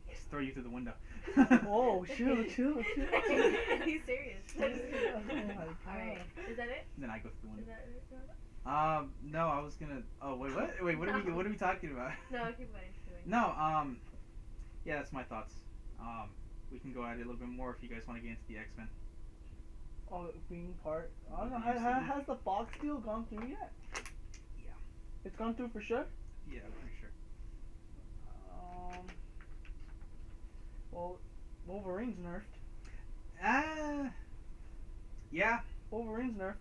Just throw you through the window. Whoa, chill. He's serious. Oh my God. Alright, is that it? Then I go through the Is window. that it? No, I was gonna. Oh, wait, what? Wait, what are we talking about? No, keep going. Keep going. No, yeah, that's my thoughts. We can go at it a little bit more if you guys want to get into the X-Men. Oh, being part. I don't know. Do you see Has the Fox deal gone through yet? Yeah. It's gone through for sure. Yeah, I'm pretty sure. Well, Wolverine's nerfed. Yeah. Wolverine's nerfed.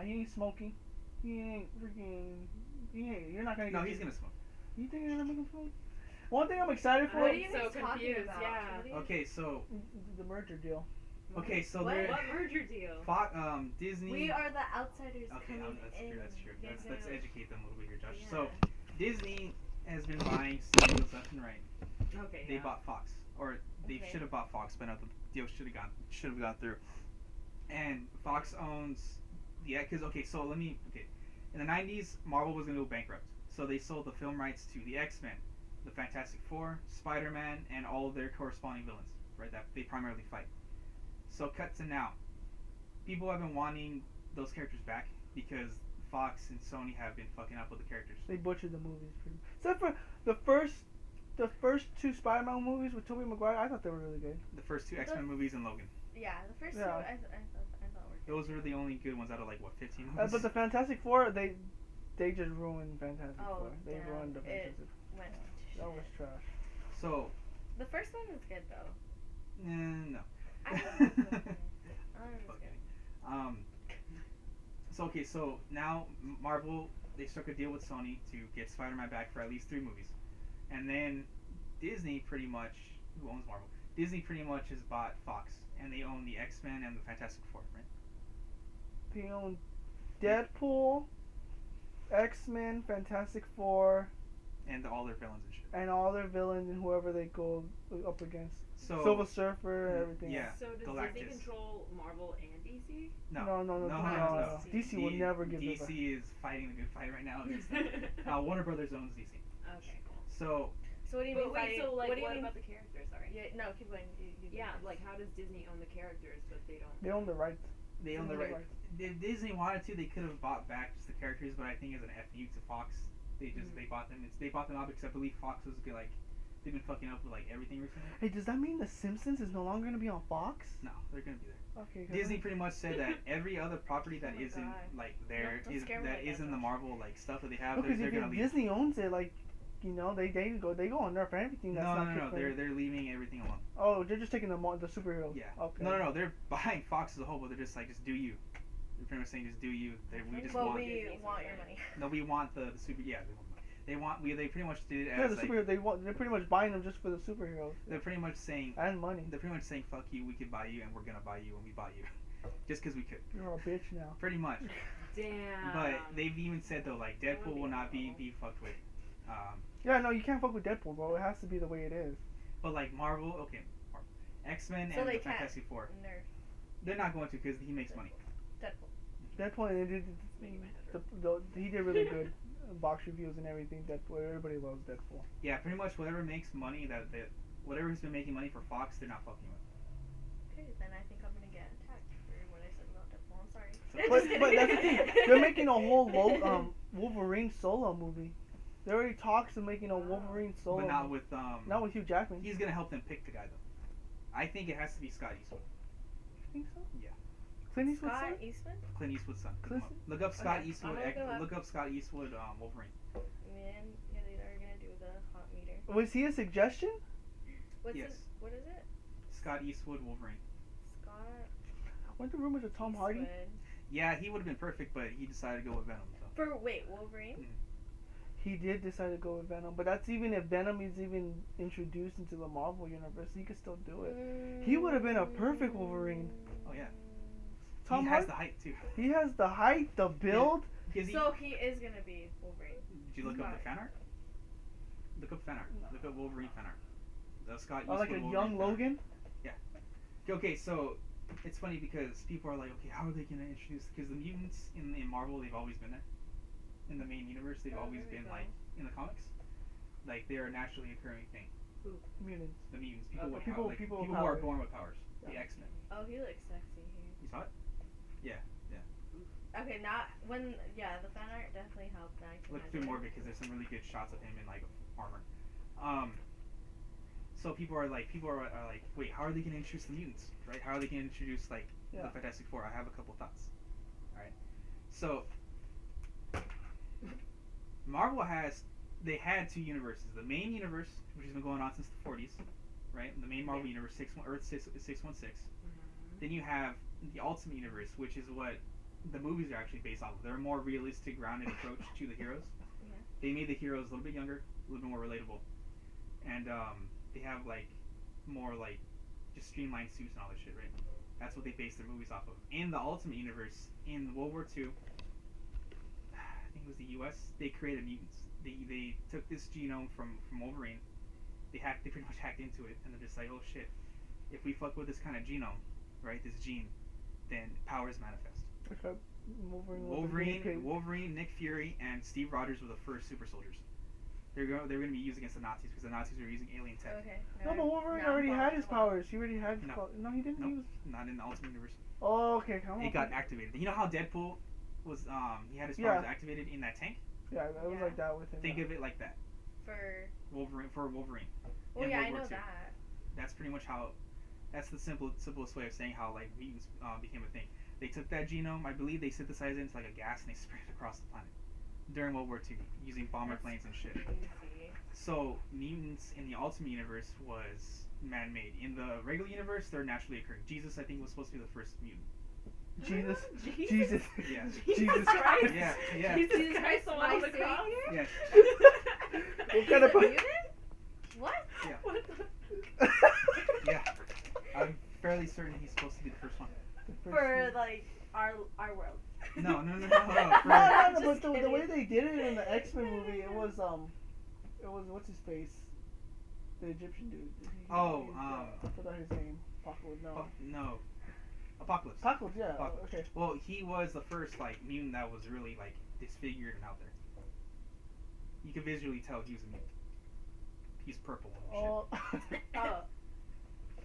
He ain't smoking. He ain't freaking. You're not gonna. No, get he's gonna smoke. You think you're gonna make him smoke? One thing I'm excited for. What are you so even talking confused, about? yeah. What are you- Okay, so The merger deal. What? they're What merger deal? Disney. We are the outsiders Okay, coming that's in. true. That's true. You guys Let's gotta- educate them a little bit here, Josh. Yeah. So Disney has been buying studios left and right. Okay. They yeah. bought Fox, or they Okay. should have bought Fox, but no, the deal should have gone through. And Fox owns so in the 90s, Marvel was gonna go bankrupt, so they sold the film rights to the X-Men, the Fantastic Four, Spider-Man, and all of their corresponding villains, right? That they primarily fight. So cut to now, people have been wanting those characters back because Fox and Sony have been fucking up with the characters. They butchered the movies pretty much. Except for the first two Spider-Man movies with Tobey Maguire, I thought they were really good. The first two X-Men movies and Logan. Yeah, the first Yeah. two I thought were good. Those were the only good ones out of like what 15 movies. But the Fantastic Four, they just ruined Fantastic Oh, Four. They yeah, ruined the it Fantastic went Four. to That was shit. trash. So, The first one was good though. no. I thought it was okay. I thought it was good. So okay, so now Marvel, they struck a deal with Sony to get Spider-Man back for at least 3 movies, and then Disney pretty much, who owns Marvel? Disney pretty much has bought Fox, and they own the X-Men and the Fantastic Four, right? They own Deadpool, X-Men, Fantastic Four, And all their villains and shit. and all their villains and whoever they go up against. So Silver Surfer, everything. yeah. So does Galactus. Disney control Marvel and DC? No, no. no. DC will never give them back. DC is fighting a good fight right now against them. Warner Brothers owns DC. Okay, cool. So So what do you But mean? wait, fighting- so like, what do you what mean? about the characters? Sorry. Yeah, no, keep going. You Yeah, first. like how does Disney own the characters but they don't? They own the rights. they own the They own right. If Disney wanted to, they could have bought back just the characters, but I think as an FU to Fox, they bought them. They bought them out because I believe Fox was good, like they've been fucking up with like everything recently. Hey, does that mean The Simpsons is no longer gonna be on Fox? No, they're gonna be there. Okay. 'cause Disney pretty much said that every other property that Oh my isn't God. like there Don't is scare me that like that, isn't the Josh. Marvel like stuff that they have, Because they're if gonna leave. Disney owns it, like, you know, they go on there for everything. That's No, not no, kid no. friendly. They're leaving everything alone. Oh, they're just taking the superheroes. Yeah. Okay. No. They're buying Fox as a whole, but they're just like, just do you. They're pretty much saying, just do you. We just But want. we Disney's want okay. your money. No, we want the super. Yeah, they want. They pretty much did it Yeah, as the like superhero. They're pretty much buying them just for the superheroes they're pretty much saying and money. they're pretty much saying fuck you. We could buy you, and we're gonna buy you, and we bought you, just because we could. You're a bitch now. Pretty much. Damn. But they've even said though, like That would Deadpool be will not be horrible. fucked with. Yeah, no, you can't fuck with Deadpool, bro. It has to be the way it is. But like Marvel, okay, X-Men So and they the can't. Fantastic Four, Nerf. they're not going to because he makes money. Deadpool. Deadpool, and it did, Making my head hurt. he did really good box reviews and everything. Deadpool, everybody loves Deadpool. Yeah, pretty much whatever makes money whatever has been making money for Fox, they're not fucking with. Okay, then I think I'm gonna get attacked for what I said about Deadpool. I'm sorry. But that's the thing. They're making a whole Wolverine solo movie. There already talks of making a Wolverine solo. But not movie. with Not with Hugh Jackman. He's gonna help them pick the guy though. I think it has to be Scott Eastwood. You think so? Yeah. Clint Eastwood's Scott son? Eastwood? Clint Eastwood's son. Clint- Look up Scott Okay, Eastwood. I'm gonna look him up. Look up Scott Eastwood. Wolverine. Man, yeah, they are gonna do the hot meter. Was he a suggestion? What's Yes. what is it? Scott Eastwood Wolverine. Scott Weren't the rumors of Tom Hardy? Eastwood. Yeah, he would have been perfect, but he decided to go with Venom. So. For wait, Wolverine? He did decide to go with Venom, but that's even if Venom is even introduced into the Marvel universe, he could still do it. He would have been a perfect Wolverine. Oh yeah. Tom he has Hardy, the height too. he has the height, the build. Because he, So he is gonna be Wolverine. did you look up the fan art? Look up fan art. Look up Wolverine fan art. The Scott Or Eastwood like a Wolverine young fan art. Logan. Okay, so it's funny because people are like, okay, how are they gonna introduce? Because the mutants in Marvel, they've always been there. In the main universe, they've Oh, always there we been go. like in the comics, like they're a naturally occurring thing. Mutants. The mutants, people Okay. with People- power, like, people with who are powers. born with powers. The Yeah. X-Men. Oh, he looks sexy here. You saw it? Okay, not when. Yeah, the fan art definitely helped. Now I can Look through imagine. more because there's some really good shots of him in like armor. So people are like, wait, how are they gonna introduce the mutants, right? How are they gonna introduce like Yeah. the Fantastic Four? I have a couple thoughts. All right, so Marvel they had 2 universes: the main universe, which has been going on since the 40s, right? The main Marvel universe, Earth 616. Then you have the Ultimate Universe, which is what the movies are actually based off of. They're a more realistic, grounded approach to the heroes. Yeah. They made the heroes a little bit younger, a little bit more relatable, and they have like more like just streamlined suits and all this shit, right? That's what they base their movies off of. In the Ultimate Universe, in World War II, I think it was the U.S. They created mutants. They took this genome from Wolverine. They pretty much hacked into it, and they're just like, oh shit, if we fuck with this kind of genome, right, this gene, then powers manifest. Okay. Wolverine, Nick Fury, and Steve Rogers were the first super soldiers. They were going to be used against the Nazis because the Nazis were using alien tech. Okay. No, but Wolverine already had his powers. He already had. No. No, he didn't. Nope. He was. Not in the Ultimate Universe. Oh, okay. Come on. It got activated. You know how Deadpool was he had his Yeah. powers activated in that tank. Yeah, it was Yeah. like that with him. Think of it like that. For Wolverine. well, in yeah, World I War know II. that. That's pretty much how. That's the simplest way of saying how like mutants became a thing. They took that genome, I believe they synthesized it into like a gas and they sprayed it across the planet during World War II using bomber That's planes and shit. crazy. So mutants in the Ultimate Universe was man-made. In the regular universe, they're naturally occurring. Jesus, I think, was supposed to be the first mutant. Jesus. Jesus. Jesus. Yeah. Jesus Christ. Yeah, yeah. Jesus Christ, the one on the my cross. Yeah. What kind of He's a mutant? What? What the? Yeah. I'm fairly certain he's supposed to be the first one. For like our world. No. No, For, no, Just but the kidding. way they did it in the X-Men movie, it was what's his face, the Egyptian dude. Oh, I forgot his name. Apocalypse. No. no. Apocalypse. Apocalypse. Yeah. Apocalypse. Okay. Well, he was the first like mutant that was really like disfigured and out there. You could visually tell he was a mutant. He's purple and shit. Oh. Oh.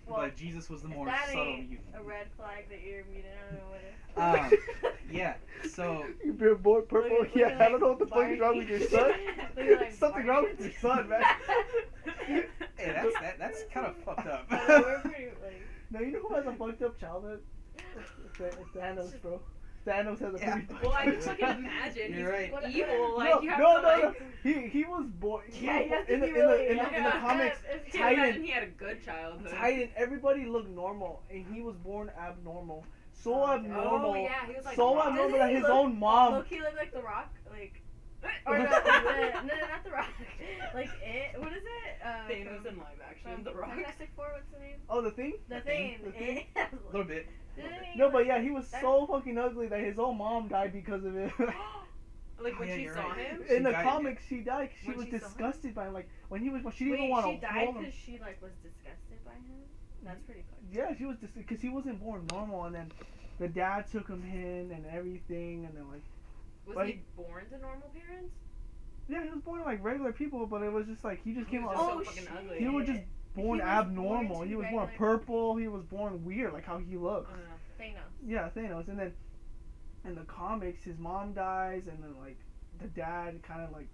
Well, But Jesus was the if more that subtle ain't mutant. a red flag that you're mutant, I don't know what is. Yeah. So You've been born purple. Look- Yeah, looking I don't know what the like fuck is wrong with your son. Barney. Looking like Something wrong Barney. with your son, man. hey, that's kind of fucked up. But we're pretty like. No, you know who has a fucked up childhood? It's Thanos, just- bro. Thanos has a Yeah. pretty fucked Well, I up can fucking childhood. imagine. You're right. What- Evil. Like No, you have no, to no, like. no. He was born. Yeah, you have to in the be in the really- in the, in the yeah. comics. If- Can't imagine Titan, he had a good childhood. Titan, everybody looked normal, and he was born abnormal. So Oh, abnormal. Oh yeah, he was like. So rock. abnormal Doesn't that he his look- own mom. Look, he looked like The Rock, like. Or no, not The Rock. Like it. What is it? Thanos from- in live action. from The Rock. Fantastic Four. What's the name? Oh, the thing? The The Thing. Thing? The Thing? It- A little bit. Didn't he No, but look- yeah, he was so fucking ugly that his own mom died because of it. Like when Yeah, she you're saw right. him. In the died, comics, she died. 'Cause she When was she saw him? disgusted by him. Like when she didn't Wait, even want she to died hold him. because she like was disgusted by him. That's pretty fucked. Yeah, she was just because he wasn't born normal, and then the dad took him in and everything, and then like Was Like- he born to normal parents? yeah, he was born like regular people, but it was just like he just He came was out. just Oh, so fucking shit. ugly. He was just born He was abnormal. born to He was be born regular. purple. He was born weird, like how he looks. Thanos. Yeah, Thanos. And then in the comics, his mom dies, and then like the dad kind of like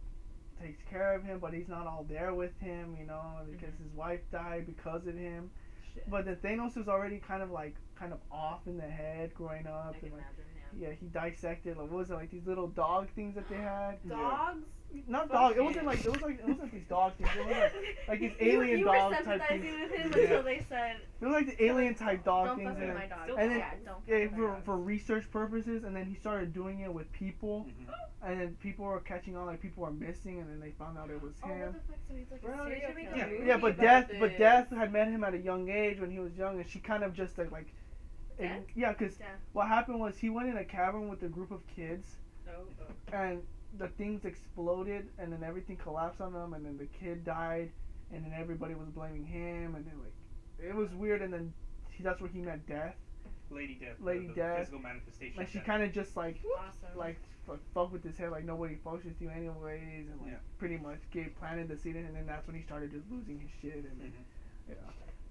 takes care of him, but he's not all there with him, you know, because his wife died because of him. Shit. But then Thanos was already kind of off in the head growing I up, can and like imagine. Yeah. yeah, he dissected like what was it, like these little dog things that they had. Dogs. Not Fuck dog. It him. wasn't like it wasn't these dog things. It was like these You- alien you dog were type sympathizing things. with him Yeah. until they said, It was like the alien type dog "Don't things. fuck with And my dog." And then- yeah, don't fuck yeah, with my dog. for research purposes, and then he started doing it with people, Mhm. and then people were catching on, like people were missing, and then they found out it was Oh, what him. the fuck? So he's like Bro, a they serial should make a killer. movie. Yeah, but about Death this. had met him at a young age when he was young, and she kind of just like Death? yeah, because Death. what happened was he went in a cavern with a group of kids, Oh, and the things exploded, and then everything collapsed on them, and then the kid died, and then everybody was blaming him, and then like it was weird, and then that's where he met Death. Lady Death. Lady the Death. Physical manifestation. Like she of kind of just like Awesome. fuck with his head, like nobody fucks with you anyways, and like Yeah. pretty much planted the seed, and then that's when he started just losing his shit, and then, Mhm. yeah,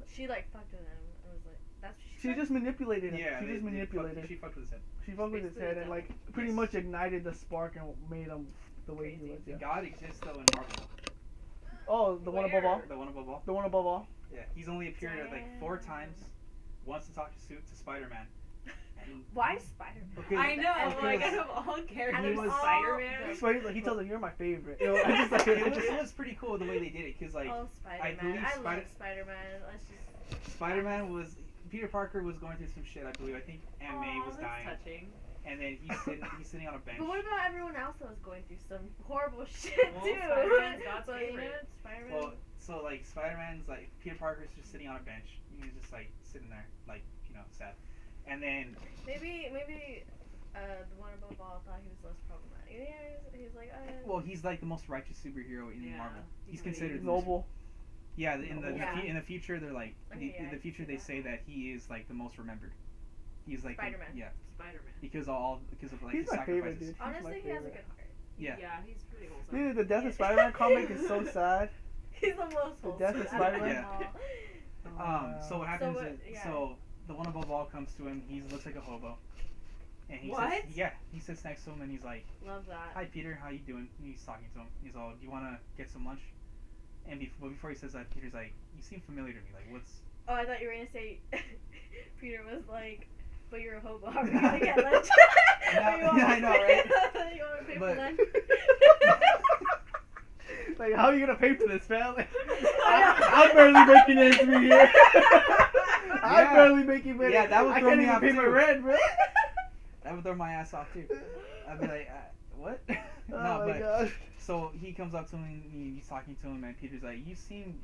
She like fucked with him. It was like that's what she she said? just manipulated him. Yeah, she just manipulated. She fucked with his head. She fucked with his basically head a and like devil. pretty Yes. much ignited the spark and made him the way he Crazy. was. Yeah. God exists though in Marvel. Oh, the one above all. Where? The one above all. The one above all. Yeah, he's only appeared like 4 Damn. times. Once to talk to Spider-Man. And Why Spider-Man? Okay, I know. And Like he out of all characters, he was- Spider-Man. So he's like, he tells him, "You're my favorite." You know, I just like it was pretty cool the way they did it, cause like Oh, Spider-Man. believe I Spider- love Spider-Man. Let's just. Spider-Man was Peter Parker was going through some shit. I believe. I think Aunt May Aw, was that's dying, touching. and then he's sitting on a bench. But what about everyone else that was going through some horrible shit Well, too? Spider-Man's God's So, you know, favorite. Spider-Man. Well, so like Spider-Man's like Peter Parker's just sitting on a bench. He's just like sitting there, like sad. And then maybe the one above all thought he was less problematic. Yeah, he's like, well, he's like the most righteous superhero in Yeah, Marvel. He's he's considered the most- noble. Yeah, in the Yeah. in the future they're like Okay, yeah, in the I future see they that. say that he is like the most remembered. He's like the- Spider-Man. yeah, Spider-Man. because of like He's his my favorite, sacrifices. dude. He's my honestly, he has a favorite. good heart. Yeah. Yeah, he's pretty wholesome. Dude, the Death of Spider-Man comic is so sad. He's the most The wholesome death of out of Spider-Man? them all. So what happens what- is yeah. so the one above all comes to him. He looks like a hobo, And he What? Sits, yeah, he sits next to him and he's like, Love that. "Hi Peter, how you doing?" And he's talking to him. He's all, "Do you want to get some lunch?" And before he says that, Peter's like, "You seem familiar to me. Like, what's?" Oh, I thought you were gonna say Peter was like, but you're a hobo. How are we gonna get lunch? I know, right? You want to pay But- for lunch? Like, how are you gonna pay for this, fam? Like, I'm barely making ends meet here. I'm Yeah. barely making money. Yeah, that would I throw can't me even off pay my too. rent, bro. That would throw my ass off too. I'd be like, "What?" Oh No, my but gosh. so he comes up to him and he's talking to him, and Peter's like, "You seem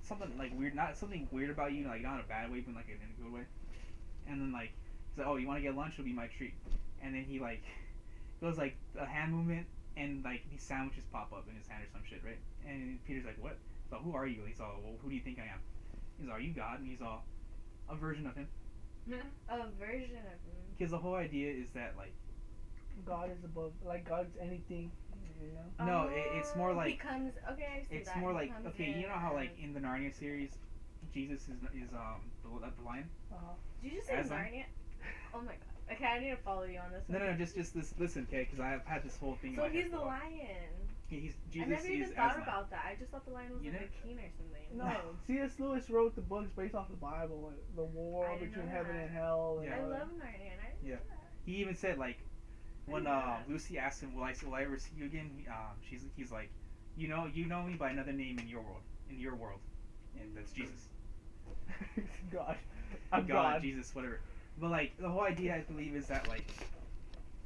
something like weird, not something weird about you, like not in a bad way, but like in a good way." And then like he's like, "Oh, you want to get lunch? It'll be my treat." And then he like goes like a hand movement, and like these sandwiches pop up in his hand or some shit, right? And Peter's like, "What?" So who are you? He's all, "Well, who do you think I am?" He's all, "Are you God?" And he's all, "A version of him." A version of him. Because the whole idea is that like God is above, like God's anything, you know. no, it's more He like comes. Okay, I see it's that. more He like comes okay, you know how like as- in the Narnia series, Jesus is the lion. Did you just say Aslan? Narnia? Oh my god. Okay, I need to follow you on this No, one. no, just this listen, okay? Because I've had this whole thing. in So my head he's for the a while. lion. He's I Jesus never even is thought Aslan. about that. I just thought the lion was You like know? a king or something. No, C.S. Lewis wrote the books based off the Bible, like the war I didn't between know heaven that. and hell. And Yeah. I all that. love Narnia. And I didn't Yeah. know that. He even said like when Yeah. Lucy asked him, "Will I ever see you again?" He's like, you know me by another name in your world, and that's Jesus. God, I'm God, God. Jesus, whatever. But like the whole idea, I believe, is that like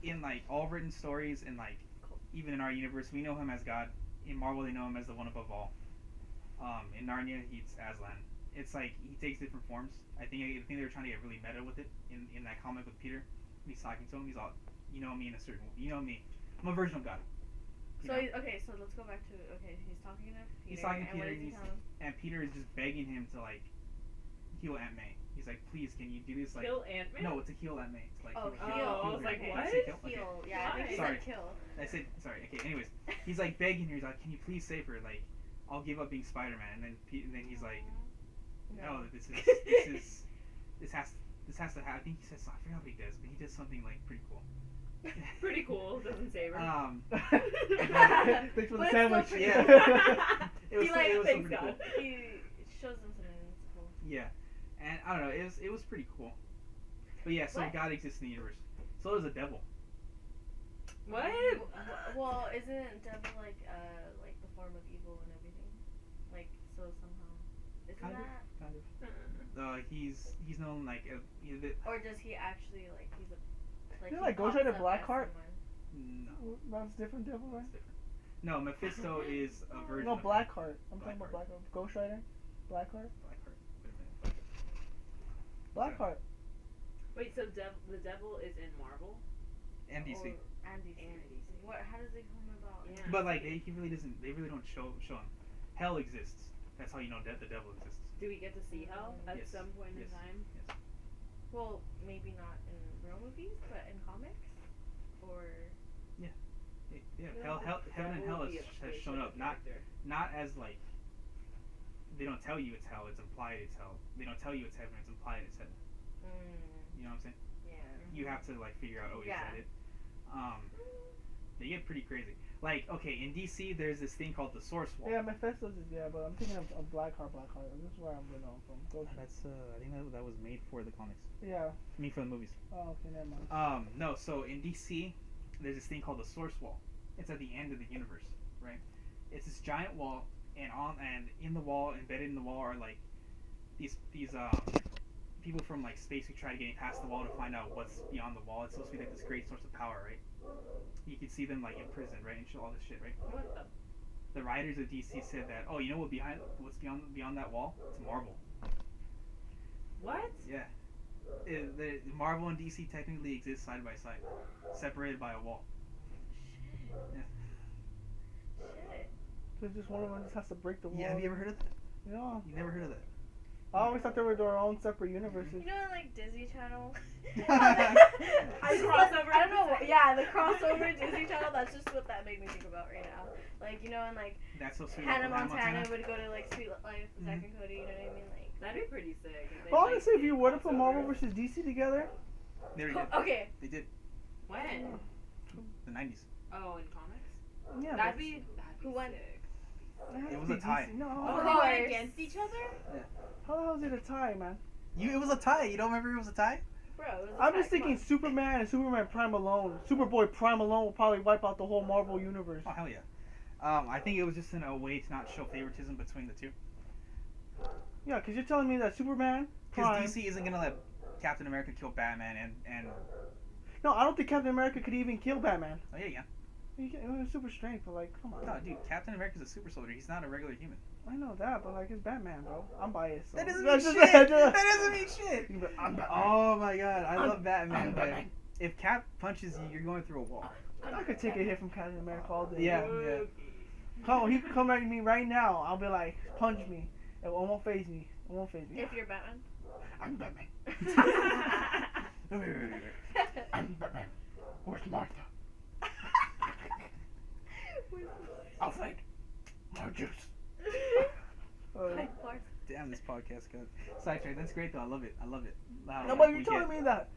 in like all written stories and like even in our universe, we know him as God. In Marvel, they know him as the one above all. In Narnia, he's Aslan. It's like he takes different forms. I think they were trying to get really meta with it in that comic with Peter. When he's talking to him, he's all, "You know me in a certain, you know me. I'm a version of God." You So know? okay, so let's go back to he's talking to Peter. He's talking to and what Peter, does he and tell him? And Peter is just begging him to like heal Aunt May. He's like, "Please, can you do this?" Like, Kill Ant-Man? no, to heal Aunt May. It's like, Oh, heal- heal. I was like, her. what? Did I say kill? Okay. Heal. Yeah, I think he Sorry. said kill. I said sorry. Okay. Anyways, he's like begging her. He's like, "Can you please save her? Like, I'll give up being Spider-Man." And then he's like, "No, this has to happen." I think he says, I forgot what he does, but he does something like pretty cool. Pretty cool. Doesn't save her. Thanks for the But it's sandwich. still Yeah. pretty It was, He, like, it was thanks pretty cool. God. He shows them something that's cool. Yeah, and I don't know. It was pretty cool. But yeah, so What? God exists in the universe. So does a devil. What? Well, isn't devil like the form of evil and everything? Like so somehow, isn't Kind of. that? Kind of. He's known like Or does he actually like he's a like Isn't he like Ghost pops Rider up as Blackheart? someone? no. That's different, devil, right? That's different. No, Mephisto is a version. No, of him. Blackheart. I'm talking about Blackheart. Blackheart. Ghost Rider, Blackheart, Blackheart. Wait a minute. Blackheart. Wait, so the devil is in Marvel? And DC. Or Andy. What? How does it come about? Yeah. But like he really doesn't. They really don't show him. Hell exists. That's how you know the devil exists. Do we get to see hell at Yes. some point Yes. in time? Yes. Well, maybe not in real movies, but in comics, or Yeah. I feel Hell, like the heaven and devil hell would be a has place shown of up. Not character. as like. They don't tell you it's hell. It's implied it's hell. They don't tell you it's heaven. It's implied it's heaven. You know what I'm saying? yeah. You have to like figure out. Oh, is Yeah. that it? They get pretty crazy. Like, okay, in DC, there's this thing called the Source Wall. Yeah, Mephisto's is but I'm thinking of Blackheart. This is where I'm going from. Ghost Rider. That's I think that was made for the comics. Yeah. I mean, for the movies. Oh, okay, never mind. No, so in DC, there's this thing called the Source Wall. It's at the end of the universe, right? It's this giant wall, and in the wall, embedded in the wall, are like these people from like space who try to get past the wall to find out what's beyond the wall. It's supposed to be like this great source of power, right? You can see them like in prison, right, and all this shit, right? What the? The writers of DC said that, oh, you know what's beyond that wall? It's Marvel. What? Yeah. The Marvel and DC technically exist side by side, separated by a wall. Shit. So just one of them just has to break the wall. Yeah, have you ever heard of that? Yeah. You never heard of that? I always thought they were their own separate universes. You know, like Disney Channel. I crossover I don't know. Yeah, the crossover Disney Channel. That's just what that made me think about right now. Like you know, and like That's so sweet. Hannah Hannah Montana would go to like Sweet Life, Mhm. Zack and Cody. You know what I mean? Like. That'd be pretty sick. If they, But honestly, like, if you did were to put Marvel crossover. versus DC together, They already did. Okay. They did. When? The 90s. Oh, in comics? Yeah, That'd but be Who won? sick. has It to was be a tie. DC. No, Oh, Of they course. went against each other? how the hell is it a tie, man? It was a tie. You don't remember it was a tie? Bro, it was a I'm tie, just come thinking on. Superman and Superman Prime alone. Superboy Prime alone will probably wipe out the whole Marvel universe. Oh hell yeah. I think it was just in a way to not show favoritism between the two. Yeah, because you're telling me that Superman Because Prime. DC isn't gonna let Captain America kill Batman and No, I don't think Captain America could even kill Batman. oh yeah. He has super strength, but like, come on. No, dude, Captain America's a super soldier. He's not a regular human. I know that, but like, it's Batman, bro. I'm biased. So. That doesn't That's mean just- shit. That doesn't mean shit. But I'm Batman. Oh my god, I I'm- love Batman, I'm but Batman. if Cap punches you, you're going through a wall. I could take a hit from Captain America all day. Yeah. He could come at me right now. I'll be like, punch me. It won't phase me. It won't phase me. If you're Batman. I'm Batman. Wait. I'm Batman. Where's Martha? I'll find more juice. Like, Mark. Damn, this podcast got sidetracked. That's great though. I love it. Wow, No, like, but you're we telling get- me that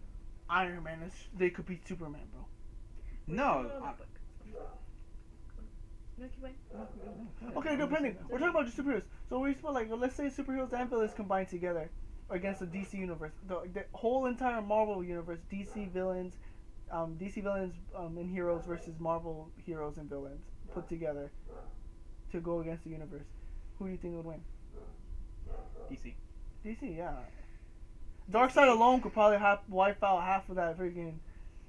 Iron Man they could beat Superman, bro. No. Milky Way. Okay, depending. We're talking about just superheroes. So we spell like, let's say superheroes and villains combined together against the DC universe. The whole entire Marvel universe, DC villains and heroes versus Marvel heroes and villains put together to go against the universe. Who do you think would win? DC. DC, yeah. Darkseid alone could probably wipe out half of that freaking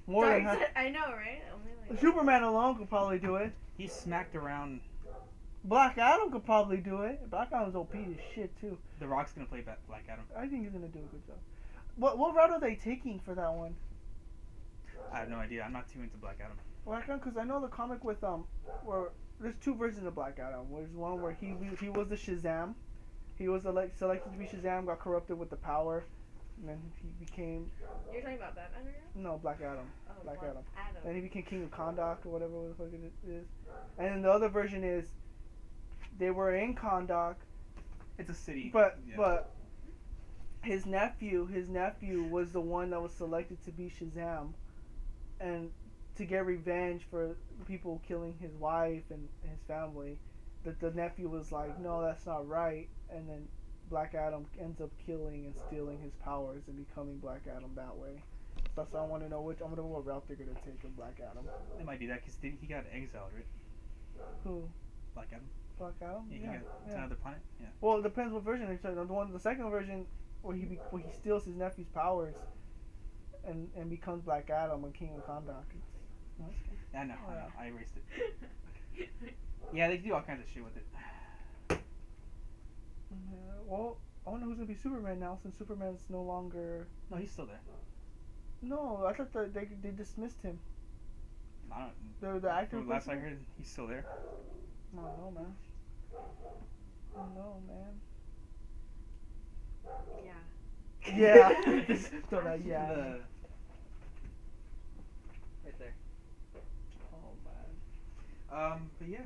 more than half. I know, right? Only like Superman alone could probably do it. He smacked around. Black Adam could probably do it. Black Adam's OP as shit too. The Rock's gonna play Black Adam. I think he's gonna do a good job. What route are they taking for that one? I have no idea. I'm not too into Black Adam. Black Adam, because I know the comic with where there's two versions of Black Adam. There's one where he was the Shazam. He was selected to be Shazam, got corrupted with the power, and then he became You're talking about Batman right now? no Black Adam. Oh, Black Adam. Adam. Then he became King of Kahndaq or whatever the fuck it is. And then the other version is they were in Kahndaq, It's a city. but yeah. but his nephew was the one that was selected to be Shazam, and to get revenge for people killing his wife and his family. That the nephew was like, no, that's not right, and then Black Adam ends up killing and stealing his powers and becoming Black Adam that way. That's why I want to know what route they're gonna take of Black Adam. They might do that because he got exiled, right? Who? Black Adam. Black Adam? Yeah, he got to yeah. another planet. Yeah. Well, it depends what version they're talking. The second version where he steals his nephew's powers and becomes Black Adam and King of Kahndaq. I know. Oh, yeah. I erased it. Yeah, they do all kinds of shit with it. Well, I wonder who's gonna be Superman now since Superman's no longer. No, he's still there. No, I thought that they dismissed him. I don't. The actor. From last I heard, he's still there. I don't know, man. I don't know, man. Yeah. Yeah. Just throw that yeah. The- right there. Oh man. But yeah.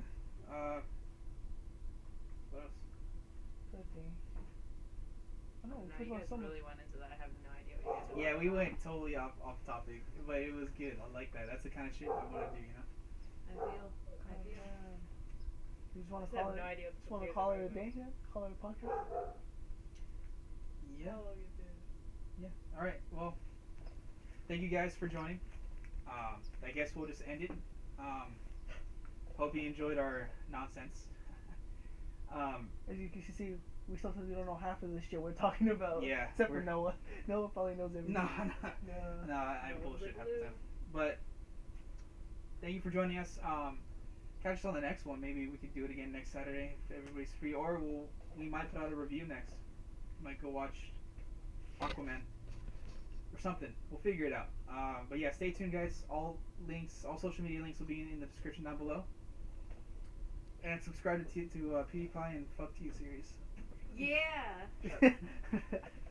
What else? Good thing. I know. No, We you talked guys about really went into that. I have no idea what you guys were Yeah, talking we about. went totally off topic, but it was good. I like that. That's the kind of shit I want to do, you know. I feel. You just want I to have call it. no idea what Just want to the call it computer's a day, about. yeah? Call it a podcast. Yeah. All right. Well, thank you guys for joining. I guess we'll just end it. Hope you enjoyed our nonsense. As you can see, we sometimes we don't know half of this shit we're talking about. Yeah, Except for we're- Noah. Noah probably knows everything. No, No. I bullshit half the time. But thank you for joining us. Catch us on the next one. Maybe we could do it again next Saturday if everybody's free, or we might put out a review next. We might go watch Aquaman or something. We'll figure it out. But yeah, stay tuned, guys. All social media links will be in the description down below. And subscribe to PewDiePie and Fuck To You series. Yeah.